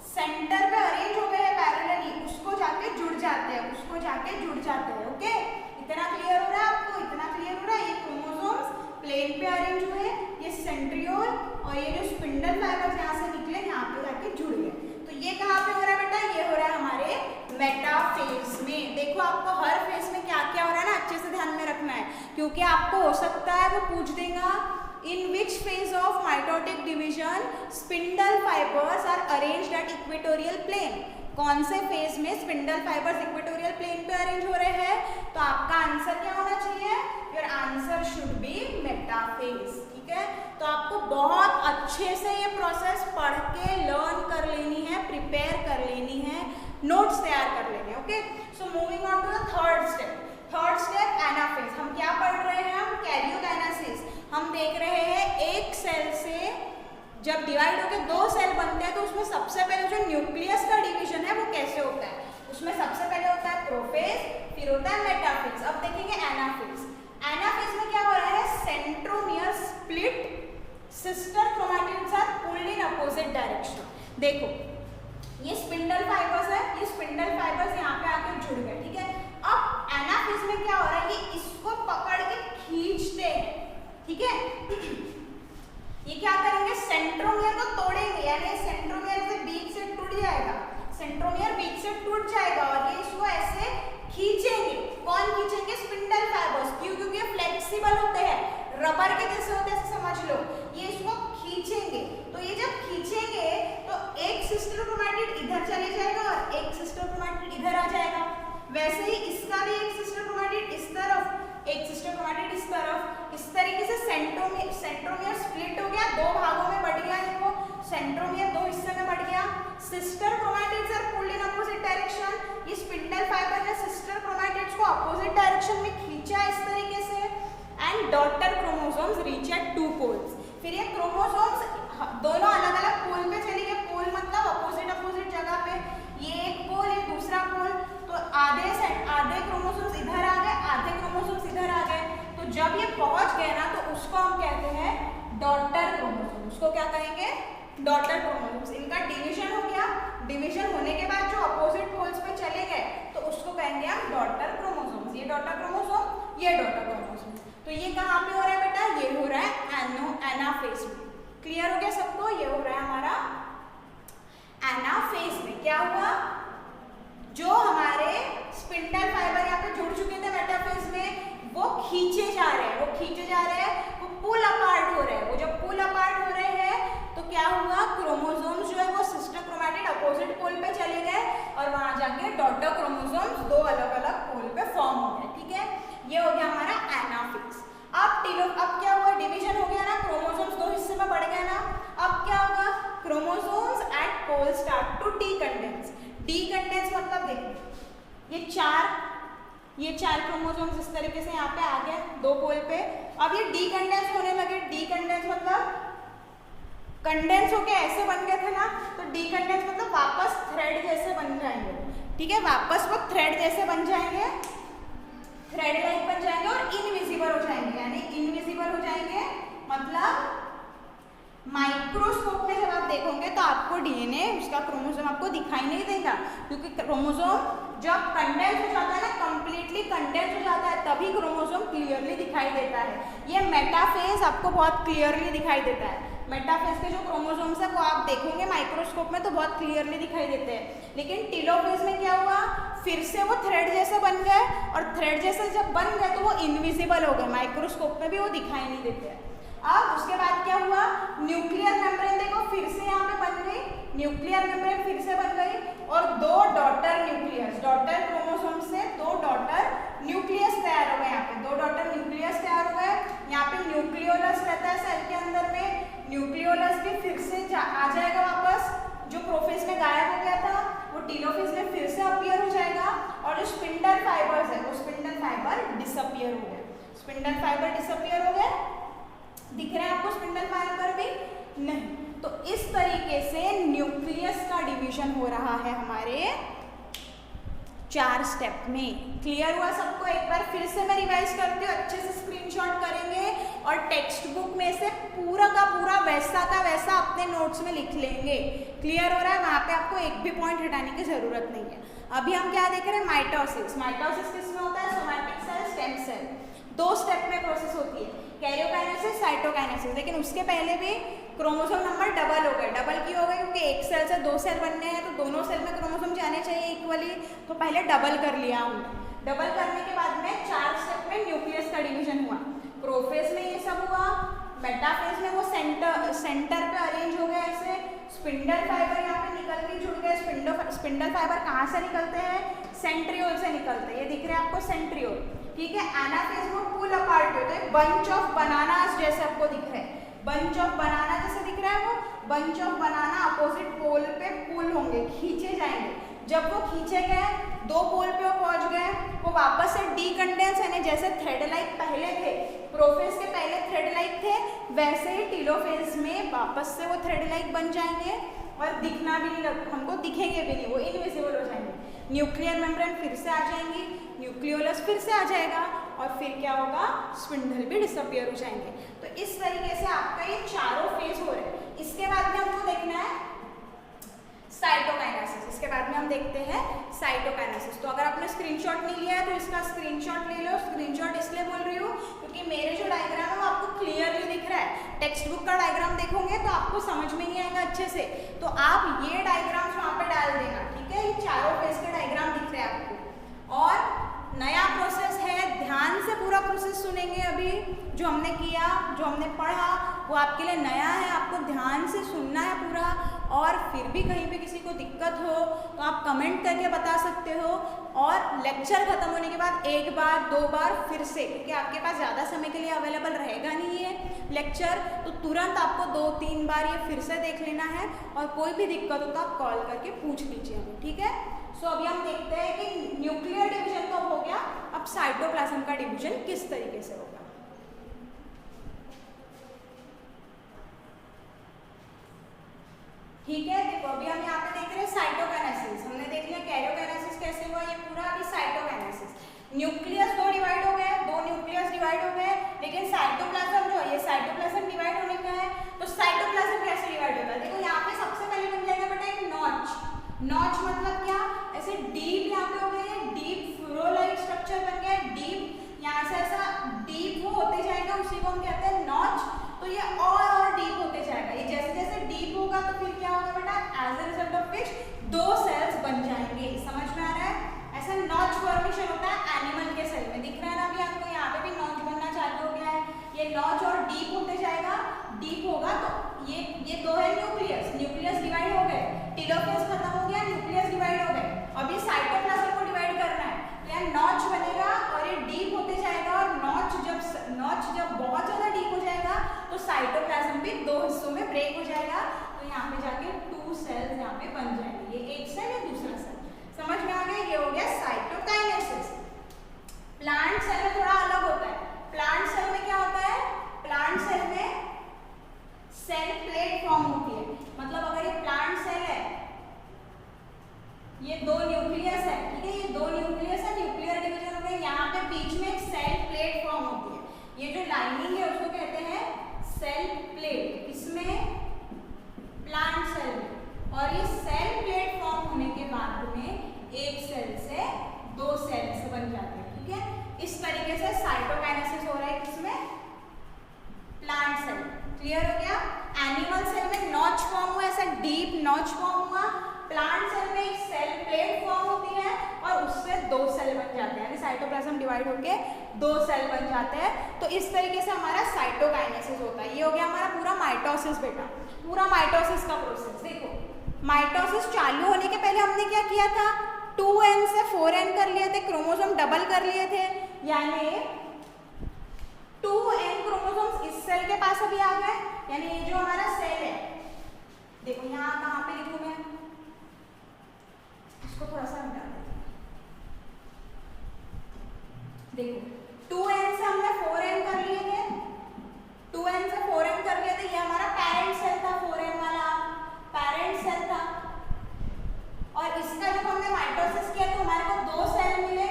सेंटर पे अरेंज हो गए हैं पैरेलली, उसको जाके जुड़ जाते हैं, उसको जाके जुड़ जाते हैं। ओके, इतना क्लियर हो रहा है आपको? इतना क्लियर हो रहा है? ये क्रोमोसोम्स प्लेन पे अरेंज हुए, ये सेंट्रियोल और ये जो स्पिंडल फाइबर यहाँ से निकले यहाँ पे जाके जुड़ गए। तो ये कहाँ पे हो रहा है बेटा? ये हो रहा है हमारे मेटाफेज में। देखो आपको हर फेज में क्या क्या हो रहा है ना, अच्छे से ध्यान में रखना है, क्योंकि आपको हो सकता है वो पूछ देगा in which phase of mitotic division spindle fibers are arranged at equatorial plane। कौन से फेज में स्पिंडल फाइबर्स इक्वेटोरियल प्लेन पे अरेंज हो रहे हैं? तो आपका आंसर क्या होना चाहिए? Your answer should be metaphase. ठीक है, तो आपको बहुत अच्छे से ये प्रोसेस पढ़ के लर्न कर लेनी है, प्रिपेयर कर लेनी है, नोट्स तैयार कर लेने हैं। Okay, so moving on to the third step. Third step anaphase. हम क्या पढ़ रहे हैं? हम कैरियोकाइनेसिस। हम देख रहे हैं एक सेल से जब डिवाइड होकर दो सेल बनते हैं तो उसमें सबसे पहले जो न्यूक्लियस का डिवीजन है वो कैसे होता है। उसमें सबसे पहले होता है प्रोफेज, फिर होता है मेटाफेज। अब देखेंगे एनाफेज। एनाफेज में क्या हो रहा है? Centromere split, sister chromatids are pulled in opposite direction. देखो ये स्पिंडल फाइबर्स है, ये स्पिंडल फाइबर्स यहाँ पे आकर जुड़ गए। ठीक है, अब एनाफेज में क्या हो रहा है? ये इसको पकड़ के खींचते हैं। ठीक है, ये क्या करेंगे? सेंट्रोमियर को तोड़ेंगे, यानी सेंट्रोमियर से बीच से टूट जाएगा, सेंट्रोमियर बीच से टूट जाएगा और ये इसको ऐसे खींचेंगे। कौन खींचेंगे? Spindle fibres. क्यों? क्योंकि ये फ्लेक्सिबल होते हैं, रबर के जैसे होते हैं, समझ लो। ये इसको खींचेंगे, तो ये जब खींचेंगे तो एक सिस्टर क्रोमैटिड इधर चले जाएगा और एक सिस्टर क्रोमैटिड इधर आ जाएगा। वैसे ही इसका भी एक सिस्टर क्रोमैटिड इस तरफ, एक सिस्टर क्रोमैटिड इस तरफ। इस तरीके से सेंट्रोमियर स्प्लिट हो गया, दो भागों में बढ़ गया। देखो सेंट्रोमियर दो हिस्से में बढ़ गया। Sister chromatids are pulled in opposite direction. ये स्पिंडल फाइबर ने सिस्टर क्रोमैटिड्स को अपोजिट डायरेक्शन में खींचा इस तरीके से। And daughter chromosomes reach at two poles. फिर ये क्रोमोसोम्स दोनों अलग अलग पोल पे चले गए। पोल मतलब अपोजिट जगह पे, ये एक पोल, ये दूसरा पोल। तो आधे क्रोमोसोम्स इधर आ गए, आधे क्रोमोसोम्स इधर आ गए। तो जब ये पहुंच गए ना तो उसको हम कहते हैं डॉटर क्रोमोसोम। उसको क्या कहेंगे? Daughter chromosomes. इनका डिवीजन हो गया, डिवीजन होने के बाद जो अपोजिट पोल्स पे चले गए तो उसको कहेंगे हम डॉटर क्रोमोसोम्स। ये डॉटर क्रोमोसोम, ये डॉटर क्रोमोसोम। तो ये कहाँ पे हो रहा है बेटा? ये हो रहा है एनाफेज में। क्लियर हो गया सबको? ये हो रहा है हमारा एनाफेज में। क्या हुआ? जो हमारे स्पिंडल फाइबर यहाँ पे जुड़ चुके थे मेटाफेज में, वो खींचे जा रहे हैं, वो पुल अपार्ट हो रहे हैं। वो जब पुल अपार्ट हो रहे हैं तो क्या हुआ? क्रोमोसोम्स जो है वो सिस्टर क्रोमैटिड अपोजिट पोल पे चले गए और वहां जाके डॉटर क्रोमोसोम्स दो अलग अलग पोल पे फॉर्म हो गए। ठीक है, ये हो गया हमारा एनाफेज। अब क्या हुआ? डिवीजन हो गया ना, क्रोमोसोम्स दो हिस्से में बढ़ गए ना। अब क्या होगा? Chromosomes at pole start to decondense. Decondense मतलब देखो ये चार क्रोमोसोम्स इस तरीके से यहाँ पे आ गए दो पोल पे। अब ये डीकंडेंस होने लगे। डीकंडेंस मतलब कंडेंस होके ऐसे बन गए थे ना, तो डीकंडेंस मतलब वापस थ्रेड जैसे बन जाएंगे। ठीक है, वापस वो थ्रेड जैसे बन जाएंगे, थ्रेड लाइक बन जाएंगे और इनविजिबल हो जाएंगे। यानी इनविजिबल हो जाएंगे मतलब माइक्रोस्कोप में जब आप देखोगे तो आपको डीएनए, उसका क्रोमोसोम आपको दिखाई नहीं देगा, क्योंकि क्रोमोसोम जब कंडेंस हो जाता है ना, कंप्लीटली कंडेंस हो जाता है, तभी क्रोमोसोम क्लियरली दिखाई देता है। ये मेटाफेज आपको बहुत क्लियरली दिखाई देता है। मेटाफेज के जो क्रोमोसोम्स है वो आप देखोगे माइक्रोस्कोप में तो बहुत क्लियरली दिखाई देते हैं, लेकिन टेलोफेज में क्या हुआ, फिर से वो थ्रेड जैसे बन गए, और थ्रेड जैसे जब बन गए तो वो इनविजिबल हो गए, माइक्रोस्कोप में भी वो दिखाई नहीं देते हैं। अब उसके बाद क्या हुआ, न्यूक्लियर मेम्ब्रेन देखो फिर से यहाँ पे बन गई, न्यूक्लियर मेम्ब्रेन फिर से बन गई, और दो डॉटर न्यूक्लियस, डॉटर क्रोमोसोम से दो डॉटर न्यूक्लियस तैयार हो गए, यहाँ पे दो डॉटर न्यूक्लियस तैयार हो गए। यहाँ पे न्यूक्लियोलस रहता है सेल के अंदर में, न्यूक्लियोलस भी फिर से आ जाएगा वापस, जो प्रोफेज में गायब हो गया था वो टेलोफेज में फिर से अपीयर हो जाएगा, और जो स्पिंडल फाइबर्स है वो स्पिंडल फाइबर डिसअपीयर हो गए, स्पिंडल फाइबर डिसअपीयर हो गए। दिख रहे हैं आपको स्पिंडल फाइबर भी? नहीं। तो इस तरीके से न्यूक्लियस का डिवीजन हो रहा है हमारे 4 स्टेप में। क्लियर हुआ सबको? एक बार फिर से मैं रिवाइज करती हूँ, अच्छे से स्क्रीनशॉट करेंगे और टेक्स्ट बुक में से पूरा का पूरा वैसा का वैसा अपने नोट्स में लिख लेंगे। क्लियर हो रहा है? वहाँ पे आपको एक भी पॉइंट हटाने की जरूरत नहीं है। अभी हम क्या देख रहे हैं, माइटोसिस। माइटोसिस किसमें होता है? Somatic cell, stem cell, 2 step में प्रोसेस होती है, कैरियोकाइनेसिस, साइटोकाइनेसिस। लेकिन उसके पहले भी क्रोमोसोम नंबर डबल हो गए, डबल क्यों हो गए? क्योंकि एक सेल से 2 सेल बनने हैं तो दोनों सेल में क्रोमोसोम जाने चाहिए इक्वली, तो पहले डबल कर लिया हमने। डबल करने के बाद में 4 स्टेप में न्यूक्लियस का डिवीजन हुआ। प्रोफेज में ये सब हुआ, मेटाफेज में वो सेंटर पे अरेंज हो गए ऐसे, स्पिंडल फाइबर यहाँ पे निकल के जुड़ गए। स्पिंडल फाइबर कहाँ से निकलते हैं? सेंट्रियोल से निकलते हैं, ये दिख रहे हैं आपको सेंट्रियोल, ठीक है। एनाफेज में पुल अपार्ट होते हैं, बंच ऑफ बनानास जैसे आपको दिख रहे हैं, बंच ऑफ बनाना जैसे दिख रहा है, वो bunch of banana opposite pole पे पुल होंगे, खींचे जाएंगे। जब वो खींचे गए 2 पोल पे वो पहुंच गए, वो वापस से डीकंडेंस यानी जैसे थ्रेड लाइक पहले थे, प्रोफेज के पहले थ्रेड लाइक थे, वैसे ही टेलोफेज में वापस से वो थ्रेड लाइक बन जाएंगे और दिखना भी नहीं, हमको दिखेंगे भी नहीं, वो इनविजिबल हो जाएंगे। न्यूक्लियर मेम्ब्रेन फिर से आ जाएंगी, न्यूक्लियोलस फिर से आ जाएगा, और फिर क्या होगा, स्पिंडल भी डिसअपीयर हो जाएंगे। तो इस तरीके से आपका ये चारों फेज हो रहे हैं। इसके बाद में हमको देखना है साइटोकाइनेसिस। इसके बाद में हम देखते हैं साइटोकाइनेसिस। तो अगर आपने स्क्रीनशॉट नहीं लिया है तो इसका स्क्रीनशॉट ले लो। स्क्रीनशॉट इसलिए बोल रही हूँ क्योंकि मेरे जो डायग्राम है वो आपको क्लियरली दिख रहा है। टेक्स्ट बुक का डायग्राम देखोगे तो आपको समझ में नहीं आएगा अच्छे से, तो आप ये डायग्राम्स वहाँ पे डाल देना, ठीक है। ये चारों फेज के डायग्राम दिख रहे हैं आपको। और नया प्रोसेस है, ध्यान से पूरा प्रोसेस सुनेंगे। अभी जो हमने किया, जो हमने पढ़ा वो आपके लिए नया है, आपको ध्यान से सुनना है पूरा। और फिर भी कहीं पे किसी को दिक्कत हो तो आप कमेंट करके बता सकते हो, और लेक्चर खत्म होने के बाद 1 बार 2 बार फिर से, क्योंकि आपके पास ज़्यादा समय के लिए अवेलेबल रहेगा नहीं है लेक्चर, तो तुरंत आपको 2-3 बार ये फिर से देख लेना है। और कोई भी दिक्कत हो तो आप कॉल करके पूछ लीजिए हमें, ठीक है। सो अभी हम देखते हैं कि न्यूक्लियर डिवीजन तो हो गया, अब साइटोप्लाज्म का डिवीजन किस तरीके से होगा। ठीक है, देखो अभी हम यहाँ पे देख रहे हैं साइटोकाइनेसिस। हमने देख लिया कैरियोकाइनेसिस कैसे हुआ, ये पूरा अभी साइटोकाइनेसिस। न्यूक्लियस 2 डिवाइड हो गए, 2 न्यूक्लियस डिवाइड हो गए, लेकिन साइटोप्लाज्म जो है, ये साइटोप्लाज्म डिवाइड होने का है। तो साइटोप्लाज्म कैसे डिवाइड होता है? देखो यहाँ पे सबसे पहले बन जाएगा बेटा एक नॉच। नॉच मतलब क्या? ऐसे डीप यहाँ पे हो गया, डीप फ्लोराइड स्ट्रक्चर बन गया, डीप यहाँ से ऐसा डीप वो होते जाएगा, उसी को हम कहते हैं नॉच। तो ये और डीप होते जाएगा, ये जैसे जैसे डीप होगा तो फिर क्या होगा बेटा, as a result of which 2 cells बन जाएंगे। समझ में आ रहा है? ऐसा नॉच फॉर्मेशन होता है एनिमल के सेल में, दिख रहा है ना अभी आपको, यहाँ पे भी नॉच बनना चालू हो गया है। ये नॉच और डीप होते जाएगा, डीप होगा तो ये 2 है न्यूक्लियस, न्यूक्लियस डिवाइड हो गए, टेलोफेज खत्म हो गया, न्यूक्लियस डिवाइड हो गए। अभी साइटोप्लाज्म को डिवाइड करना है, यहाँ नॉच बनेगा और ये डीप होते जाएगा, और नॉच जब बहुत ज्यादा डीप हो जाएगा तो साइटोप्लाज्म भी 2 हिस्सों में ब्रेक हो जाएगा। तो यहाँ पे जाके 2 सेल्स यहाँ पे बन जाएंगे, ये एक सेल या दूसरा सेल। समझ में आ गया? ये हो गया साइटोकाइनेसिस। प्लांट सेल में थोड़ा अलग होता है। प्लांट सेल में क्या होता है? प्लांट सेल में सेल प्लेट फॉर्म होती है, मतलब अगर ये प्लांट सेल है, ये 2 न्यूक्लियस है, ठीक है, ये 2 न्यूक्लियस है, न्यूक्लियर डिवीजन हो गया, यहाँ पे बीच में एक सेल प्लेट फॉर्म होती है। ये जो लाइनिंग है उसको कहते हैं सेल प्लेट, इसमें प्लांट सेल में। और ये सेल प्लेट फॉर्म होने के बाद में एक सेल से 2 सेल्स बन जाते हैं, ठीक है। इस तरीके से साइटोकाइनेसिस हो रहा है, किसमें? Plant cell. क्लियर हो गया? प्लांट सेल में एक सेल प्लेट फॉर्म होती है और उससे 2 सेल बन जाते हैं, यानी साइटोप्लाज्म डिवाइड होके 2 सेल बन जाते हैं। तो इस तरीके से हमारा साइटोकाइनेसिस होता है। ये हो गया हमारा पूरा माइटोसिस बेटा, पूरा माइटोसिस का प्रोसेस। देखो माइटोसिस चालू होने के पहले हमने क्या किया था, 2n से 4n कर लिए थे, क्रोमोसोम डबल कर लिए थे, यानी 2n क्रोमोसोम्स इस सेल के पास अभी आ गए, यानी ये जो हमारा सेल है, देखो यहाँ कहाँ पे लिखूं मैं, इसको थोड़ा सा हटा दें। देखो 2n से हमने 4n कर लिए थे, 2n से 4n कर लिए थे, ये हमारा पेरेंट सेल था, 4n वाला पेरेंट सेल था। और इसका जब हमने माइटोसिस किया तो हमारे को 2 सेल मिले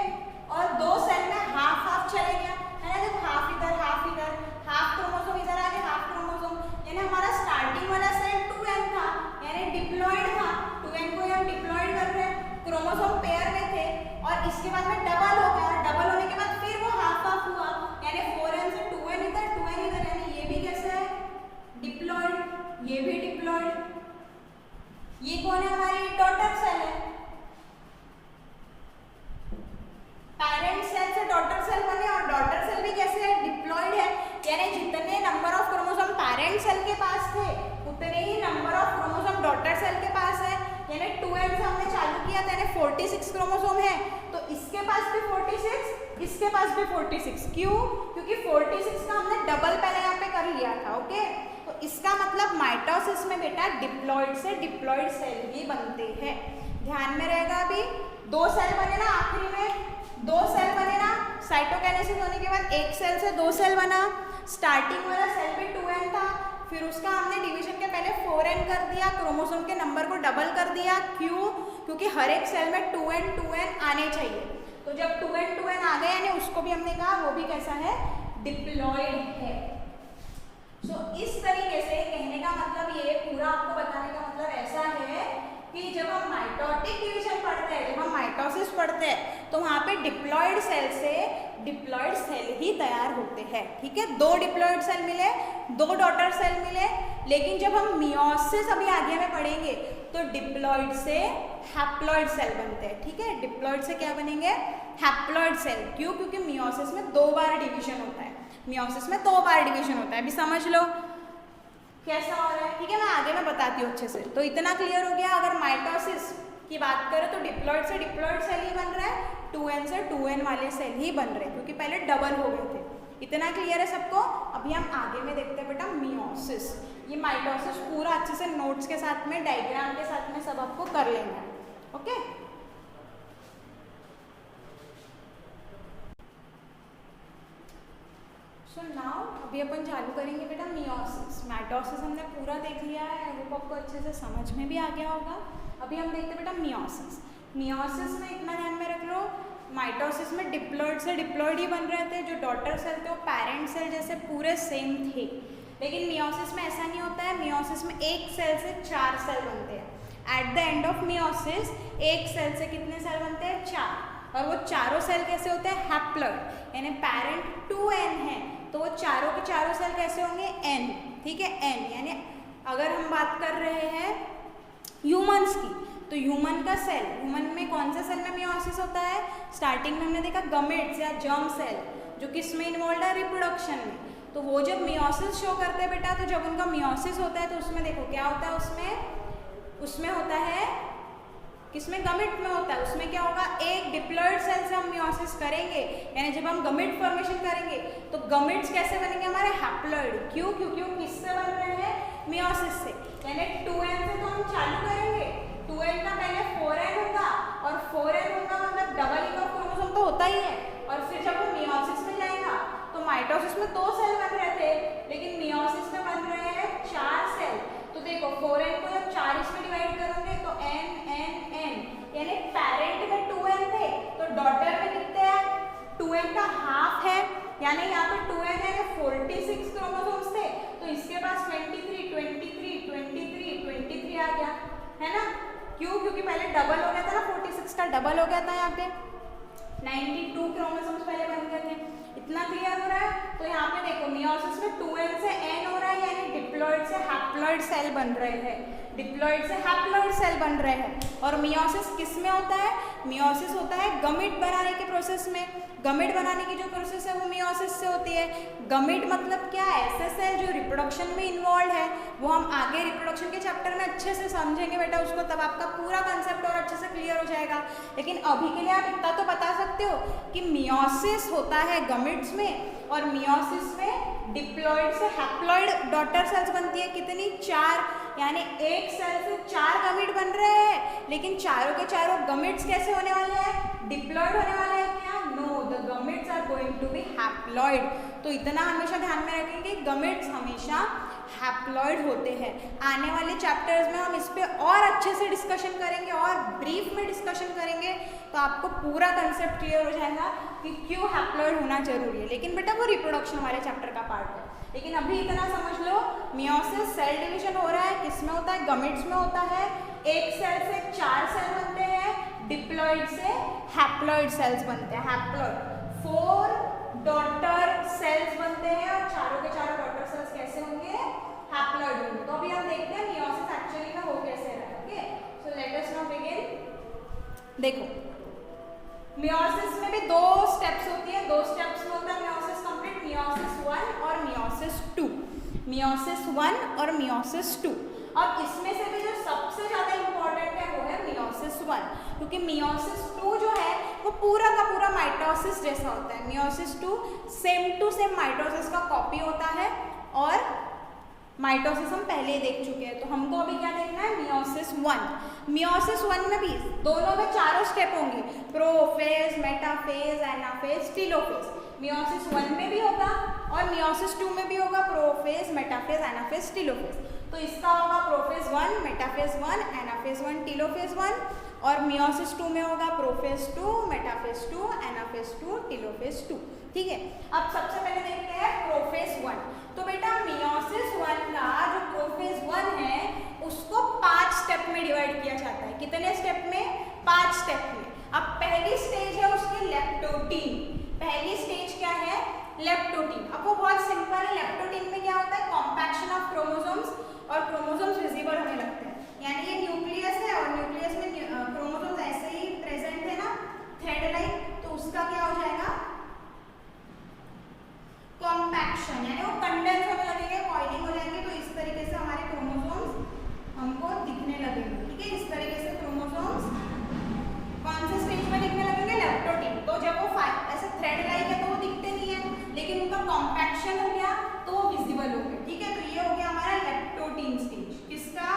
और 2 सेल में हाफ हाफ चले गया, है ना, जब हाफ इधर हाफ क्रोमोसोम इधर आ गए, हाफ क्रोमोसोम, यानी हमारा स्टार्टिंग वाला सेल 2n था, यानी डिप्लॉइड था, 2n को हम डिप्लॉइड कर रहे हैं, क्रोमोसोम पेयर में थे, और इसके बाद में डबल हो गया, और डबल होने के बाद फिर वो हाफ हाफ हुआ, यानी 4n से 2n इधर, यानी ये भी कैसा है, डिप्लॉइड, ये भी डिप्लॉइड। ये कौन है, हमारी डॉटर सेल है, पेरेंट सेल से डॉटर सेल बने, और डॉटर सेल भी कैसे है, डिप्लॉइड है, यानी जितने number of chromosome parent cell के पास थे उतने ही number of chromosome daughter cell के पास है, यानी 2n से हमने चालू किया था, यानी 46 क्रोमोसोम है, तो इसके पास भी 46, इसके पास भी 46, क्यों, क्योंकि 46 का हमने डबल पहले यहाँ पे कर लिया था, ओके। तो इसका मतलब माइटोसिस में बेटा डिप्लॉइड से डिप्लॉइड सेल ही बनते हैं, ध्यान में रहेगा। अभी 2 सेल बने ना, आखिरी में 2 सेल बने ना, साइटोकाइनेसिस होने के बाद एक सेल से 2 सेल बना, स्टार्टिंग वाला सेल भी 2n था, फिर उसका हमने डिवीजन के पहले 4n कर दिया, क्रोमोसोम के नंबर को डबल कर दिया, क्यों, क्योंकि हर एक सेल में 2n आने चाहिए, तो जब 2n आ गए यानी उसको भी हमने कहा वो भी कैसा है, डिप्लॉइड है। सो इस तरीके से कहने का मतलब ये पूरा आपको बताने का मतलब ऐसा है कि जब हम माइटोटिक डिवीजन पढ़ते हैं, जब हम माइटोसिस पढ़ते हैं, तो वहाँ पे डिप्लॉइड सेल से डिप्लॉइड सेल ही तैयार होते हैं, ठीक है। 2 डिप्लॉइड सेल मिले, 2 डॉटर सेल मिले, लेकिन जब हम मियोसिस अभी आगे में पढ़ेंगे तो डिप्लॉइड से हैप्लॉइड सेल बनते हैं, ठीक है। डिप्लॉइड से क्या बनेंगे, हैप्लॉइड सेल, क्यों, क्योंकि मियोसिस में 2 बार डिवीजन होता है, मियोसिस में 2 बार डिवीजन होता है, अभी समझ लो कैसा हो रहा है, ठीक है। मैं आगे में बताती हूँ अच्छे से। तो इतना क्लियर हो गया, अगर माइटोसिस की बात करें तो डिप्लॉइड से डिप्लॉइड सेल ही बन रहा है, 2n से 2n वाले सेल ही बन रहे हैं, क्योंकि पहले डबल हो गए थे। इतना क्लियर है सबको। अभी हम आगे में देखते हैं बेटा मियोसिस। ये माइटोसिस पूरा अच्छे से नोट्स के साथ में, डायग्राम के साथ में सब आपको कर लेना है, ओके। सो नाउ अभी अपन चालू करेंगे बेटा मियोसिस। माइटोसिस हमने पूरा देख लिया है, आई होप आपको अच्छे से समझ में भी आ गया होगा। अभी हम देखते हैं बेटा मियोसिस। मियोसिस में इतना ध्यान में रख लो, माइटोसिस में डिप्लॉइड से डिप्लॉइड ही बन रहे थे, जो डॉटर सेल थे वो पेरेंट सेल जैसे पूरे सेम थे। लेकिन मियोसिस में ऐसा नहीं होता है, मियोसिस में एक सेल से 4 सेल बनते हैं। At the end of meiosis एक सेल से कितने सेल बनते हैं, 4, और वो चारों सेल कैसे होते हैं, हैप्लॉइड, यानी पेरेंट 2n है, तो वो चारों के चारों सेल कैसे होंगे, n, ठीक है, n, यानी अगर हम बात कर रहे हैं ह्यूमंस की, तो ह्यूमन का सेल, ह्यूमन में कौन से सेल में मियोसिस होता है, स्टार्टिंग में हमने देखा गमेट्स या जर्म सेल, जो किस में इन्वॉल्व है, रिप्रोडक्शन में। तो वो जब मियोसिस शो करते हैं बेटा, तो जब उनका मियोसिस होता है तो उसमें देखो क्या होता है, उसमें होता है, किसमें, गमिट में होता है। उसमें क्या होगा, एक डिप्लॉइड सेल से हम मियोसिस करेंगे, यानी जब हम गमिट फॉर्मेशन करेंगे तो गमिट्स कैसे बनेंगे हमारे, हैप्लॉइड, क्यों, क्योंकि वो किससे बन रहे हैं, मियोसिस से। यानी 2n से तो हम चालू करेंगे, 2n का पहले 4n होगा, और 4n होगा मतलब डबलिंग ऑफ क्रोमोसोम तो होता ही है, और फिर जब वो मियोसिस में जाएगा तो माइटोसिस में 2 सेल बन रहे थे, लेकिन मियोसिस में बन रहे हैं 4 सेल। तो देखो 4n को जब 4 इसमें डिवाइड करोगे तो n, यानी पेरेंट में 2n थे, तो डॉटर में कितने हैं, 2n का हाफ है, यानी यहाँ पे 2n है, 46 क्रोमोसोम्स थे, तो इसके पास 23 आ गया, है ना, क्यों, क्योंकि पहले डबल हो गया था ना, 46 का डबल हो गया था, यहाँ पे 92 क्रोमोसोम्स पहले बन गए थे। इतना क्लियर हो रहा है? तो यहाँ पे देखो मियोसिस में 2n से n हो रहा है, यानी डिप्लॉइड से हैप्लॉइड सेल बन रहे हैं, डिप्लॉइड से हैप्लॉइड सेल बन रहे हैं। और मियोसिस किस में होता है? मियोसिस होता है गमीट बनाने के प्रोसेस में। गमीट बनाने की जो प्रोसेस है वो मियोसिस से होती है। गमीट मतलब क्या है? ऐसे सेल जो रिप्रोडक्शन में इन्वॉल्व है, वो हम आगे रिप्रोडक्शन के चैप्टर में अच्छे से समझेंगे बेटा उसको, तब आपका पूरा कंसेप्ट और अच्छे से क्लियर हो जाएगा। लेकिन अभी के लिए आप इतना तो बता सकते हो कि मियोसिस होता है गमीट्स में, और मियोसिस में डिप्लॉइड से हैप्लॉइड डॉटर सेल्स बनती है। कितनी? 4, यानी एक सेल से 4 गमीट बन रहे हैं। लेकिन चारों के चारों गमीट्स कैसे होने वाले हैं? डिप्लॉइड होने वाले हैं क्या? No, the gametes are going to be haploid. तो इतना हमेशा ध्यान में रखेंगे, गमीट्स हमेशा हैप्लॉइड होते हैं। आने वाले चैप्टर्स में हम इस पे और अच्छे से डिस्कशन करेंगे और ब्रीफ में डिस्कशन करेंगे, तो आपको पूरा कंसेप्ट क्लियर हो जाएगा कि क्यों हैप्लॉइड होना जरूरी है। लेकिन बेटा वो रिप्रोडक्शन वाले चैप्टर का पार्ट है। लेकिन अभी इतना समझ लो, मियोसिस सेल डिवीजन हो रहा है, किस में होता है? गमीट्स में होता है। एक सेल से 4 सेल बनते हैं, डिप्लॉइड से हैप्लॉइड सेल्स बनते हैं। हैप्लॉइड 4 डॉटर सेल्स बनते हैं, और चारों के चारों डॉटर सेल्स कैसे होंगे? हैप्लॉइड होंगे। तो अभी हम देखते हैं मियोसिस एक्चुअली में हो कैसे रहा है। Okay, so let us now begin. देखो, मियोसिस में भी 2 स्टेप्स होती है, 2 स्टेप्स में होता है मियोसिस कंप्लीट, मियोसिस 1 और मियोसिस 2। मियोसिस 1 और मियोसिस 2। अब इसमें से भी जो सबसे ज्यादा इंपॉर्टेंट है वो है मियोसिस 1, क्योंकि मियोसिस 2 जो है वो पूरा का पूरा माइटोसिस जैसा होता है। Meiosis 2 same to same mitosis का कॉपी होता है, और माइटोसिस हम पहले ही देख चुके हैं। तो हमको अभी क्या देखना है? मियोसिस 1। मियोसिस 1 में भी दोनों में 4 स्टेप होंगे, prophase, metaphase, anaphase, telophase. Meiosis 1 में भी होगा और मियोसिस 2 में भी होगा, प्रोफेज, मेटाफेज, एनाफेज, टेलोफेज। तो इसका होगा प्रोफेज 1, मेटाफेज 1, एनाफेज 1, टेलोफेज 1, और मियोसिस 2 में होगा प्रोफेज 2, मेटाफेज 2, एनाफेज 2, टेलोफेज 2। ठीक है, अब सबसे पहले देखते हैं प्रोफेज 1। तो बेटा मियोसिस 1 का जो प्रोफेज 1 है उसको 5 स्टेप में डिवाइड किया जाता है। कितने स्टेप में? 5 स्टेप में। अब पहली स्टेज है उसकी लेप्टोटीन। पहली स्टेज क्या है? लेप्टोटीन। अब वो बहुत सिंपल है। लेप्टोटीन में क्या होता है? कॉम्पैक्शन ऑफ क्रोमोसोम्स, और क्रोमोसोम्स विजिबल होने लगते हैं। यानी ये न्यूक्लियस है, और न्यूक्लियस में क्रोमोसोम्स ऐसे ही प्रेजेंट है ना, थ्रेड लाइक, तो उसका क्या हो जाएगा? कॉम्पैक्शन, यानी वो कंडेंस होने लगेंगे, कॉइलिंग हो जाएंगे। तो इस तरीके से हमारे क्रोमोसोम्स हमको दिखने लगेंगे। ठीक है, इस तरीके से क्रोमोसोम्स कौन से स्टेज में दिखने लगेंगे? लेप्टोटीन। तो जब वो ऐसे थ्रेड लाइक है तो वो दिखते नहीं है, लेकिन उनका कॉम्पैक्शन हो गया तो वो विजिबल हो गए। ठीक है, तो ये हो गया हमारा लेप्टोटीन स्टेज। किसका?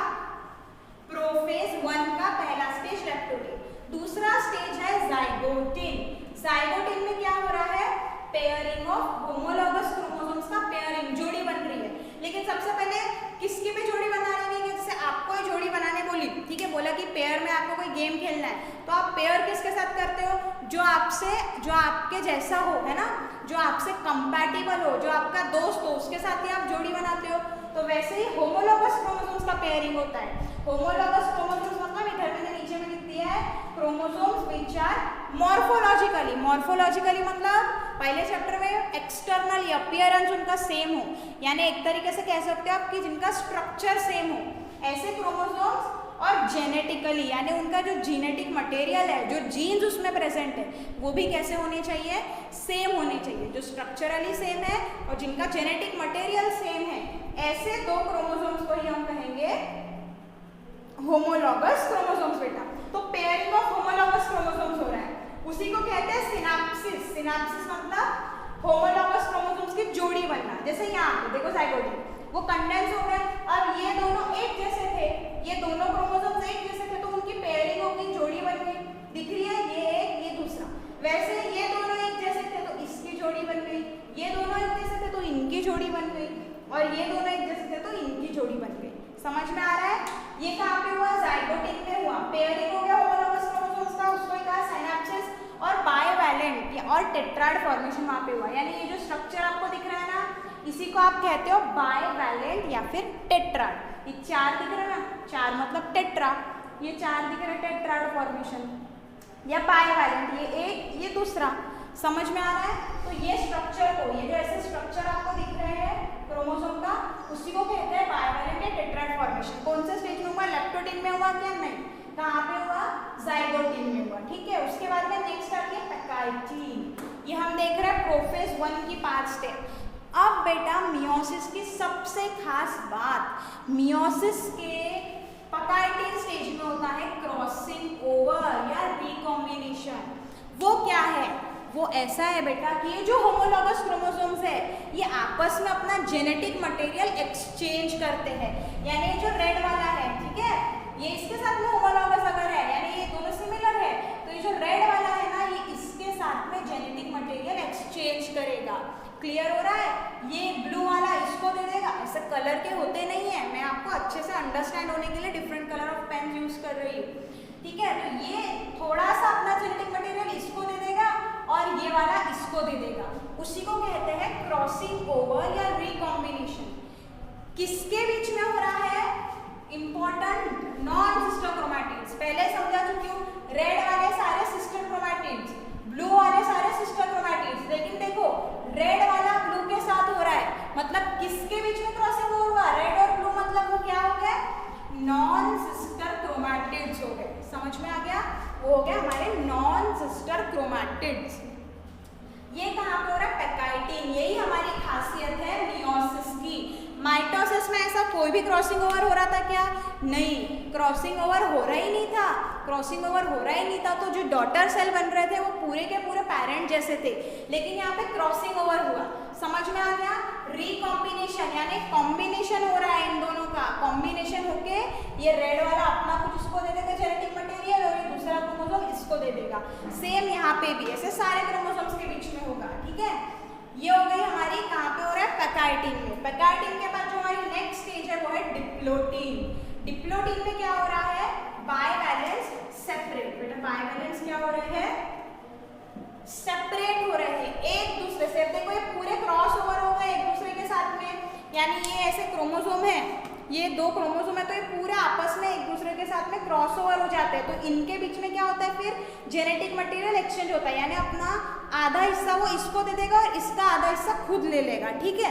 प्रोफेज 1 का पहला स्टेज लेप्टोटीन। दूसरा स्टेज है जाइगोटिन। जाइगोटिन में क्या हो रहा है? पेयरिंग ऑफ होमोलॉगस क्रोमोसोम्स का पेयरिंग, जोड़ी बन रही है। लेकिन सबसे पहले किसकी पे जोड़ी बनानी है? जैसे आपको ही जोड़ी बनाने बोली, ठीक है, बोला कि पेयर में आपको कोई गेम खेलना है, तो आप पेयर किसके साथ करते हो? जो आपके जैसा हो, है ना, जो आपसे कंपैटिबल हो, जो आपका दोस्त हो, उसके साथ ही आप जोड़ी बनाते हो। तो वैसे ही होमोलॉगस क्रोमोसोम्स का पेयरिंग होता है। होमोलॉगस क्रोमोसोम्स मतलब इधर मैंने नीचे में लिख दिया है, क्रोमोसोम्स विच आर मॉर्फोलॉजिकली मतलब पहले चैप्टर में एक्सटर्नल अपीयरेंस उनका सेम हो, यानी एक तरीके से कह सकते हो आप कि जिनका स्ट्रक्चर सेम हो, ऐसे क्रोमोसोम्स। और जेनेटिकली यानी उनका जो जीनेटिक मटेरियल है, जो जीन्स उसमें प्रेजेंट है, वो भी कैसे होने चाहिए? सेम होने चाहिए। जो स्ट्रक्चरली सेम है और जिनका जेनेटिक मटेरियल सेम है, ऐसे 2 क्रोमोसोम्स को ही हम कहेंगे होमोलॉगस क्रोमोसोम्स। बेटा, तो पेयरिंग ऑफ होमोलॉगस क्रोमोसोम्स हो रहा है, उसी को कहते हैं सिनाप्सिस। सिनाप्सिस मतलब होमोलॉगस क्रोमोसोम्स की जोड़ी बनना। जैसे यहाँ पे देखो जाइगोटिन, वो कंडेंस हो गए, अब ये दोनों एक जैसे थे, ये दोनों क्रोमोसोम्स एक जैसे थे, तो उनकी पेयरिंग होगी, जोड़ी बन गई। दिख रही है? ये एक, ये दूसरा। वैसे ये दोनों एक जैसे थे तो इसकी जोड़ी बन गई, ये दोनों एक जैसे थे तो इनकी जोड़ी बन गई, और ये दोनों एक जैसे थे तो इनकी जोड़ी बन गई। समझ में आ रहा है? ये कहाँ पे हुआ? जाइगोटिन में हुआ। पेयरिंग हो गया होमोलॉगस क्रोमोसोम्स का, उसको कहा सिनैप्सिस, और बाइवैलेंट और टेट्राड फॉर्मेशन वहाँ पे हुआ। यानी ये जो स्ट्रक्चर आपको दिख रहा है ना, इसी को आप कहते हो बाइवैलेंट या फिर टेट्राड। ये 4 दिख रहा है ना, 4 मतलब टेट्रा, ये 4 दिख रहा है, टेट्राड फॉर्मेशन या बाइवैलेंट, ये एक, ये दूसरा। समझ में आ रहा है? तो ये स्ट्रक्चर को, ये जो ऐसे स्ट्रक्चर आपको दिख रहे हैं क्रोमोसोम का, उसी को कहते हैं बाइवैलेंट या टेट्राड फॉर्मेशन। कौन से स्टेज में हुआ? लेप्टोटीन में हुआ क्या? नहीं। कहाँ पे हुआ? जाइगोटीन में हुआ। ठीक है, उसके बाद में नेक्स्ट आती है पैकाइटीन। ये हम देख रहे हैं प्रोफेज 1 की 5 स्टेप। अब बेटा मियोसिस की सबसे खास बात, मियोसिस के पैकाइटीन स्टेज में होता है क्रॉसिंग ओवर या रिकॉम्बिनेशन। वो क्या है? वो ऐसा है बेटा कि ये जो होमोलॉगस क्रोमोसोम्स है ये आपस में अपना जेनेटिक मटेरियल एक्सचेंज करते हैं। यानी ये जो रेड वाला है, ठीक है, ये इसके साथ में होमोलॉगस अगर है, यानी ये दोनों सिमिलर है, तो ये जो रेड वाला है ना, ये इसके साथ में जेनेटिक मटेरियल एक्सचेंज करेगा। क्लियर हो रहा है? ये ब्लू वाला इसको दे देगा। ऐसे कलर के होते नहीं है, मैं आपको अच्छे से अंडरस्टैंड होने के लिए different colour of pen use कर रही हूँ। ठीक है, तो ये थोड़ा सा अपना जेनेटिक मटेरियल इसको दे देगा और ये वाला इसको दे देगा। उसी को कहते हैं क्रॉसिंग ओवर या रिकॉम्बिनेशन। किसके बीच में हो रहा है? Important, non sister chromatids. पहले समझा चुकी हूँ, रेड वाले सारे सिस्टर क्रोमैटिड्स, ब्लू वाले सारे सिस्टर क्रोमैटिड्स। लेकिन देखो, रेड वाला ब्लू के साथ हो रहा है, मतलब किसके बीच में क्रॉसिंग ओवर हुआ? रेड और ब्लू, मतलब वो क्या हो गया? नॉन सिस्टर क्रोमैटिड्स हो गए। समझ में आ गया? वो हो गया हमारे नॉन सिस्टर क्रोमैटिड्स। ये कहाँ पे हो रहा है? पैकाइटीन। यही हमारी खासियत है मियोसिस की। माइटोसिस में ऐसा कोई भी क्रॉसिंग ओवर हो रहा था क्या? नहीं, क्रॉसिंग ओवर हो रहा ही नहीं था। क्रॉसिंग ओवर हो रहा ही नहीं था, तो जो डॉटर सेल बन रहे थे वो पूरे के पूरे पेरेंट जैसे थे, लेकिन यहाँ पे क्रॉसिंग ओवर हुआ। समझ में आ गया? रिकॉम्बिनेशन, यानी कॉम्बिनेशन हो रहा है इन दोनों का। कॉम्बिनेशन होके ये रेड वाला अपना कुछ इसको दे देगा जेनेटिक मटेरियल, और ये दूसरा क्रोमोसोम इसको दे देगा। सेम यहाँ पे भी ऐसे सारे क्रोमोसोम्स के बीच में होगा। ठीक है, ये हो गई हमारी, कहाँ पे हो रहा है? पैकाइटीन में। पैकाइटीन के बाद जो हमारी नेक्स्ट स्टेज है वो है डिप्लोटीन। डिप्लोटीन में क्या हो रहा है? बाइवैलेंस सेपरेट। बेटा बाइवैलेंस क्या हो रहे हैं? सेपरेट हो रहे हैं एक दूसरे से। देखो ये पूरे क्रॉस ओवर हो गए एक दूसरे के साथ में, यानी ये ऐसे क्रोमोसोम है, ये दो क्रोमोसोम है, तो ये पूरे आपस में एक दूसरे के साथ में क्रॉस ओवर हो जाते हैं। तो इनके बीच में क्या होता है? फिर जेनेटिक मटेरियल एक्सचेंज होता है, यानी अपना आधा हिस्सा वो इसको दे देगा और इसका आधा हिस्सा खुद ले लेगा। ठीक है,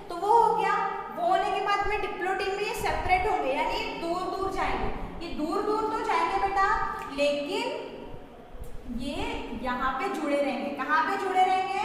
तो वो हो गया। वो होने के बाद में डिप्लोटीन में ये सेपरेट होंगे, यानी दूर दूर जाएंगे। ये दूर दूर तो जाएंगे बेटा, लेकिन ये यहाँ पे जुड़े रहेंगे। कहाँ पे जुड़े रहेंगे?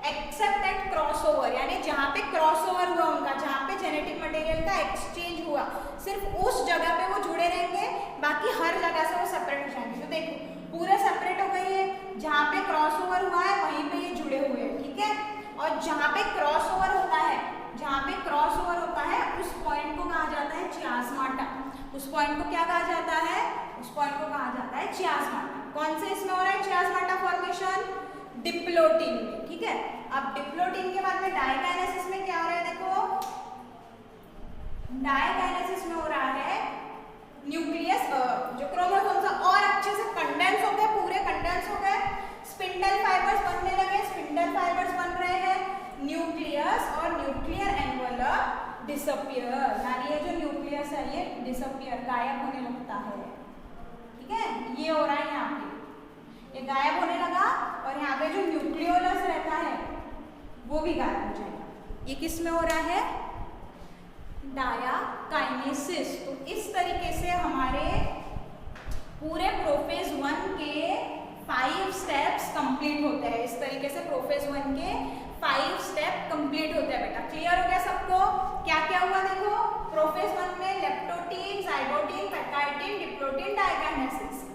एक्सेप्ट एट क्रॉस ओवर, यानी जहाँ पे क्रॉस ओवर हुआ उनका, जहाँ पे जेनेटिक मटेरियल का एक्सचेंज हुआ, सिर्फ उस जगह पे वो जुड़े रहेंगे, बाकी हर जगह से वो सेपरेट हो जाएंगे। तो देखो पूरे सेपरेट हो गई है, जहाँ पे क्रॉस ओवर हुआ है वहीं पे ये जुड़े हुए हैं। ठीक है, और जहाँ पे क्रॉस ओवर होता है, जहाँ पे क्रॉस ओवर होता है उस पॉइंट को कहा जाता है चियास्माटा। उस पॉइंट को क्या कहा जाता है? उस पॉइंट को कहा जाता है चियास्माटा। कौन से इसमें हो रहा है चियास्माटा फॉर्मेशन? डिप्लोटीन में। ठीक है, अब डिप्लोटीन के बाद में डाइकाइनेसिस में क्या हो रहा है? देखो डाइकाइनेसिस में हो रहा है न्यूक्लियस, जो क्रोमोसोम्स और अच्छे से कंडेंस हो गए, पूरे कंडेंस हो गए, स्पिंडल फाइबर्स बनने लगे, स्पिंडल फाइबर्स बन रहे हैं, न्यूक्लियस और न्यूक्लियर एनवलप डिसअपियर, यानी ये जो न्यूक्लियस है ये डिसअपियर, गायब होने लगता है। ठीक है, ये हो रहा है यहाँ पे, ये गायब होने लगा, और यहाँ पे जो न्यूक्लियोलस रहता है वो भी गायब हो जाएगा। ये किस में हो रहा है? डायाकाइनेसिस। तो इस तरीके से हमारे पूरे प्रोफेज 1 के 5 स्टेप्स कंप्लीट होते हैं। इस तरीके से प्रोफेज 1 के 5 स्टेप कंप्लीट होते हैं। बेटा क्लियर हो गया सबको? क्या क्या हुआ देखो, प्रोफेज 1 में leptotene, zygotene, pachytene, diplotene, diakinesis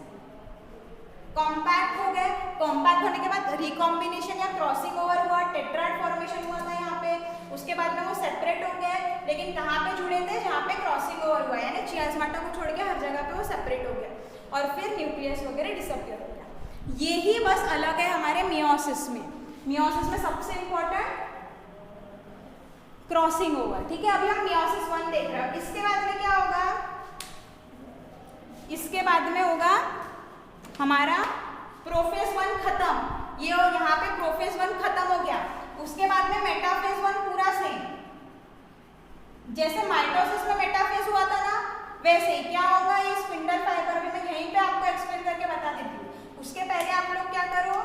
compact हो गए। कॉम्पैक्ट होने के बाद रिकॉम्बिनेशन या क्रॉसिंग ओवर हुआ, टेट्राड फॉर्मेशन हुआ था यहाँ पे। उसके बाद में वो सेपरेट हो गए, लेकिन कहाँ पे जुड़े थे? जहाँ पे क्रॉसिंग ओवर हुआ, यानी चियास्माटा को छोड़ के हर जगह पे वो सेपरेट हो गए, और फिर न्यूक्लियस वगैरह डिसअपियर हो गया। यही बस अलग है हमारे मियोसिस में। मियोसिस में सबसे इंपॉर्टेंट क्रॉसिंग ओवर। ठीक है, अभी हम मियोसिस 1 देख रहे हैं। इसके बाद में क्या होगा? इसके बाद में होगा हमारा प्रोफेज 1 खत्म। ये और यहाँ पे प्रोफेज 1 खत्म हो गया। उसके बाद में मेटाफेज 1 पूरा सेम, जैसे माइटोसिस में मेटाफेज हुआ था ना, वैसे ही क्या होगा? ये स्पिंडल फाइबर भी मैं यहीं पे आपको एक्सप्लेन करके बता देती हूँ। उसके पहले आप लोग क्या करो,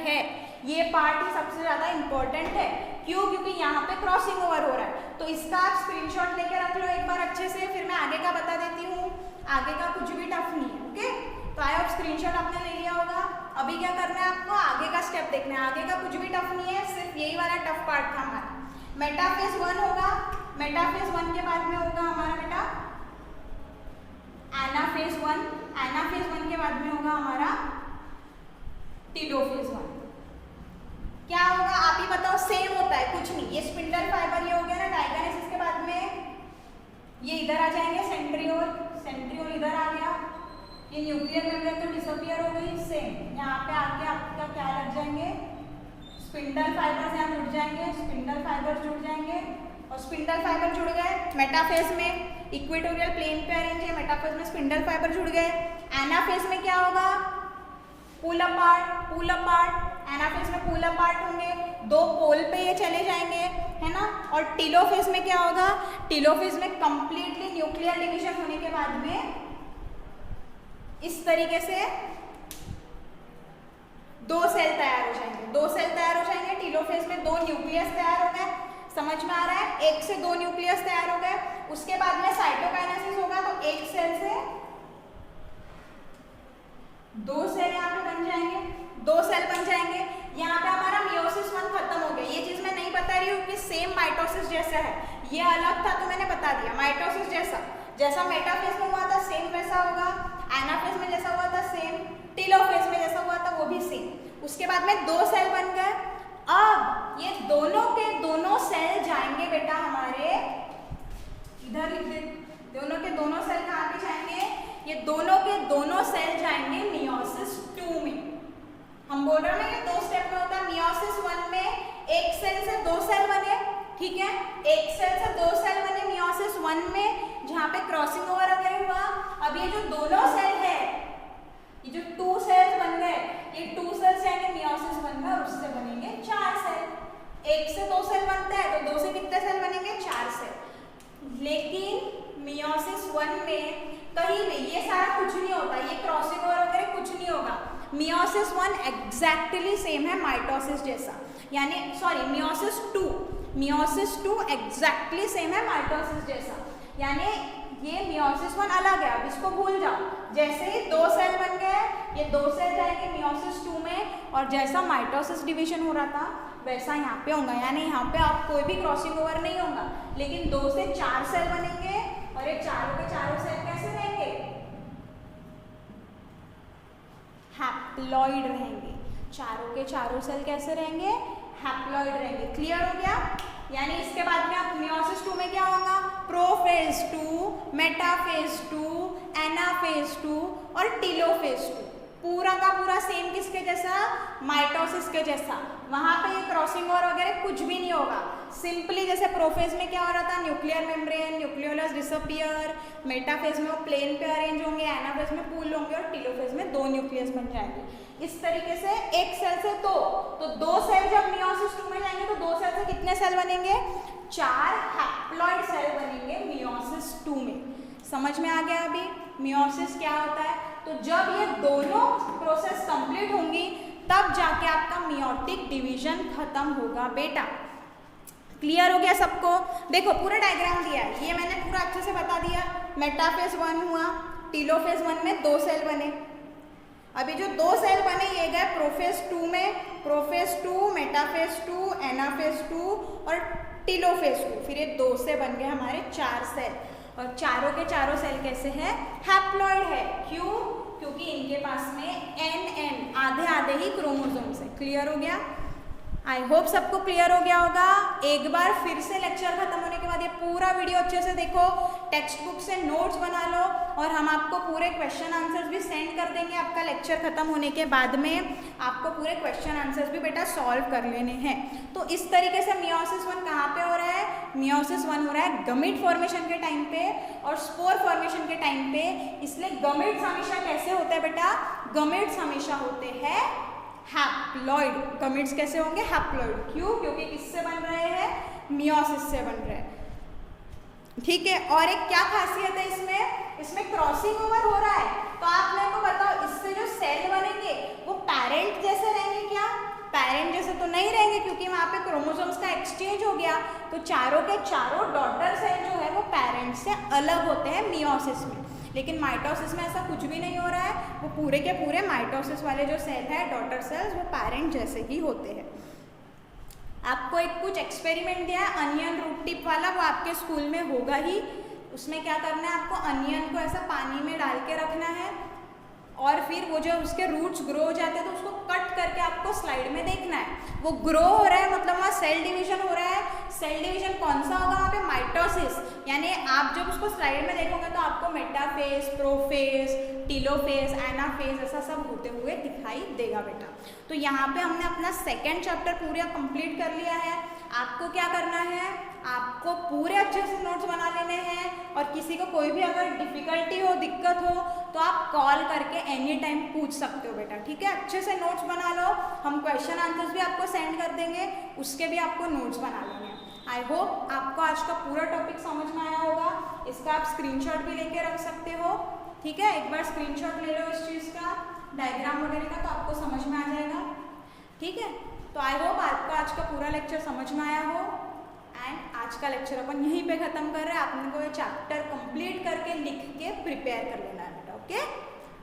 है, ये पार्ट ही सबसे ज़्यादा इंपॉर्टेंट है। क्यों? क्योंकि यहाँ पे क्रॉसिंग ओवर हो रहा है। तो इसका आप स्क्रीनशॉट लेके रख लो एक बार अच्छे से, फिर मैं आगे का बता देती हूँ। आगे का कुछ भी टफ नहीं है, ओके? तो आई होप स्क्रीनशॉट आपने ले लिया होगा। अभी क्या करना है आपको? आगे का स्टेप देखना है। आगे का कुछ भी टफ नहीं है, सिर्फ यही वाला टफ पार्ट था हमारा। मेटाफेज 1 होगा, मेटाफेज 1 के बाद में होगा हमारा बेटा एनाफेज 1, एनाफेज 1 के बाद में होगा हमारा टीलोफेज 1। क्या होगा आप ही बताओ? सेम होता है, कुछ नहीं। ये स्पिंडल फाइबर ये हो गया ना डायगोनेसिस के बाद में, ये इधर आ जाएंगे सेंट्रियोल, सेंट्रियोल इधर आ गया, ये न्यूक्लियर मेम्ब्रेन तो डिसअपियर हो गई। सेम यहाँ पे आके आपका क्या लग जाएंगे? स्पिंडल फाइबर्स यहाँ जुड़ जाएंगे, स्पिंडल फाइबर्स जुड़ जाएंगे, और स्पिंडल फाइबर जुड़ गए मेटाफेज में। इक्वेटोरियल प्लेन पे अरेंज है, मेटाफेज में स्पिंडल फाइबर जुड़ गए। एनाफेज में क्या होगा? पुल अपार्ट, पुल अपार्ट। एनाफेज में पुल अपार्ट होंगे, दो पोल पे ये चले जाएंगे, है ना। और टीलोफेज में क्या होगा? टीलोफेज में कंप्लीटली न्यूक्लियर डिवीजन होने के बाद में इस तरीके से दो सेल तैयार हो जाएंगे, दो सेल तैयार हो जाएंगे। टीलोफेज में दो न्यूक्लियस तैयार हो गए, समझ में आ रहा है? एक से दो न्यूक्लियस तैयार हो गए। उसके बाद में साइटोकाइनेसिस होगा, तो एक सेल से दो सेल यहाँ पे बन जाएंगे, दो सेल बन जाएंगे। यहाँ पे हमारा मियोसिस 1 खत्म हो गया। ये चीज मैं नहीं बता रही हूँ कि सेम माइटोसिस जैसा है, ये अलग था तो मैंने बता दिया। माइटोसिस जैसा, जैसा मेटाफेज में हुआ था सेम वैसा होगा, एनाफेज में जैसा हुआ था सेम, टीलोफेज में जैसा हुआ था वो भी सेम। उसके बाद में दो सेल बन गए। अब ये दोनों के दोनों सेल जाएंगे बेटा हमारे, इधर लिख दे, दोनों के दोनों सेल कहाँ पे जाएंगे? ये दोनों के दोनों सेल जाएंगे मियोसिस 2 में। हम बोल रहे हैं कि दो स्टेप में होता है। मियोसिस 1 में एक सेल से दो सेल बने, ठीक है, एक सेल से दो सेल बने मियोसिस 1 में, जहाँ पे क्रॉसिंग ओवर वगैरह हुआ। अब ये जो दोनों सेल है, ये जो 2 सेल्स बन गए, ये 2 सेल्स जाएंगे मियोसिस 1 में, और उससे बनेंगे 4 सेल। एक से दो सेल बनता है तो दो से कितने सेल बनेंगे? 4 सेल। लेकिन मियोसिस 1 में कहीं भी ये सारा कुछ नहीं होता, ये क्रॉसिंग ओवर वगैरह कुछ नहीं होगा। मियोसिस 1 एग्जैक्टली सेम है माइटोसिस जैसा, यानी सॉरी मियोसिस 2 एग्जैक्टली सेम है माइटोसिस जैसा, यानी ये मियोसिस 1 अलग है। अब इसको भूल जाओ। जैसे ही दो सेल बन गए, ये दो सेल जाएंगे मियोसिस 2 में, और जैसा माइटोसिस डिवीजन हो रहा था वैसा यहाँ पे होगा, यानी यहाँ पे आप कोई भी क्रॉसिंग ओवर नहीं होगा। लेकिन 2 से 4 सेल बनेंगे, और ये चारों के चारों सेल कैसे रहेंगे? हैप्लॉइड रहेंगे। चारों के चारों सेल कैसे रहेंगे? हैप्लॉइड रहेंगे। क्लियर हो गया? यानी इसके बाद में आप मियोसिस 2 में क्या होगा? प्रोफेज 2, मेटाफेज 2, एनाफेज 2 और टीलोफेज 2, पूरा का पूरा सेम किसके जैसा? माइटोसिस के जैसा। वहां पे ये क्रॉसिंग ओवर वगैरह कुछ भी नहीं होगा। सिंपली जैसे प्रोफेज में क्या हो रहा था? Nuclear membrane, nucleolus disappear, metaphase में वो प्लेन पे अरेंज होंगे, एनाफेज में पूल होंगे, और टीलोफेज में दो न्यूक्लियस बन जाएंगे। इस तरीके से एक सेल से दो, तो दो सेल जब मियोसिस 2 में जाएंगे तो दो सेल से कितने सेल बनेंगे? 4 हैप्लॉइड सेल बनेंगे मियोसिस 2 में। समझ में आ गया अभी मियोसिस क्या होता है? तो जब ये दोनों प्रोसेस कंप्लीट होंगी तब जाके आपका मियोटिक डिवीजन खत्म होगा बेटा। क्लियर हो गया सबको? देखो पूरा डायग्राम दिया है, ये मैंने पूरा अच्छे से बता दिया। मेटाफेज 1 हुआ, टीलोफेज 1 में दो सेल बने। अभी जो दो सेल बने ये गए प्रोफेज 2 में, प्रोफेज 2, मेटाफेज 2, एनाफेज 2 और टीलोफेज 2। फिर ये दो से बन गए हमारे 4 सेल, और चारों के चारों सेल कैसे हैं? हैप्लॉइड है। क्यों? क्योंकि इनके पास में एन आधे आधे ही क्रोमोसोम्स है। क्लियर हो गया? आई होप सबको क्लियर हो गया होगा। एक बार फिर से लेक्चर खत्म होने के बाद ये पूरा वीडियो अच्छे से देखो, टेक्स्ट बुक से नोट्स बना लो, और हम आपको पूरे क्वेश्चन आंसर्स भी सेंड कर देंगे। आपका लेक्चर खत्म होने के बाद में आपको पूरे क्वेश्चन आंसर्स भी बेटा सॉल्व कर लेने हैं। तो इस तरीके से मियोसिस 1 कहाँ पे हो रहा है? मियोसिस 1 हो रहा है गमीट फॉर्मेशन के टाइम पे और स्पोर फॉर्मेशन के टाइम पे। इसलिए गमीट्स हमेशा कैसे होते हैं बेटा? गमीट्स हमेशा होते हैं हैप्लॉइड। गमीट्स कैसे होंगे? हैप्लॉइड। क्यों? क्योंकि किससे बन रहे हैं? मियोसिस से बन रहे हैं। ठीक है। और एक क्या खासियत है इसमें क्रॉसिंग ओवर हो रहा है, तो आप मेरे को बताओ इससे जो सेल बनेंगे वो पेरेंट जैसे रहेंगे क्या? क्योंकि वहाँ पे क्रोमोसोम्स का एक्सचेंज हो गया, तो चारों के चारों डॉटर सेल जो है वो पेरेंट्स से अलग होते हैं मियोसिस में। लेकिन माइटोसिस में ऐसा कुछ भी नहीं हो रहा है, वो पूरे के पूरे माइटोसिस वाले जो सेल है डॉटर सेल्स वो पेरेंट जैसे ही होते हैं। आपको एक कुछ एक्सपेरिमेंट दिया है अनियन रूट टिप वाला, वो आपके स्कूल में होगा ही। उसमें क्या करना है, आपको अनियन को ऐसा पानी में डाल के रखना है और फिर वो जो उसके रूट्स ग्रो हो जाते हैं तो उसको कट करके आपको स्लाइड में देखना है। वो ग्रो हो रहा है मतलब वहाँ सेल डिवीजन हो रहा है। सेल डिवीजन कौन सा होगा वहाँ पे, माइटोसिस। यानी आप जब उसको स्लाइड में देखोगे तो आपको मेटाफेज, प्रोफेज, टीलोफेज, एनाफेज ऐसा सब होते हुए दिखाई देगा बेटा। तो यहाँ पे हमने अपना सेकेंड चैप्टर पूरा कंप्लीट कर लिया है। आपको क्या करना है, आपको पूरे अच्छे से नोट्स बना लेने हैं और किसी को कोई भी अगर डिफिकल्टी हो, दिक्कत हो तो आप कॉल करके एनी टाइम पूछ सकते हो बेटा, ठीक है। अच्छे से नोट्स बना लो, हम क्वेश्चन आंसर्स भी आपको सेंड कर देंगे, उसके भी आपको नोट्स बना लेंगे। आई होप आपको आज का पूरा टॉपिक समझ में आया होगा। इसका आप स्क्रीनशॉट भी लेके रख सकते हो, ठीक है। एक बार स्क्रीनशॉट ले लो इस चीज़ का, डायग्राम वगैरह का, तो आपको समझ में आ जाएगा, ठीक है। तो आई होप आपको आज का पूरा लेक्चर समझ में आया हो। एंड आज का लेक्चर अपन यहीं पे ख़त्म कर रहे हैं। आपने को ये चैप्टर कंप्लीट करके लिख के प्रिपेयर कर लेना है बेटा, ओके।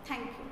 Thank you.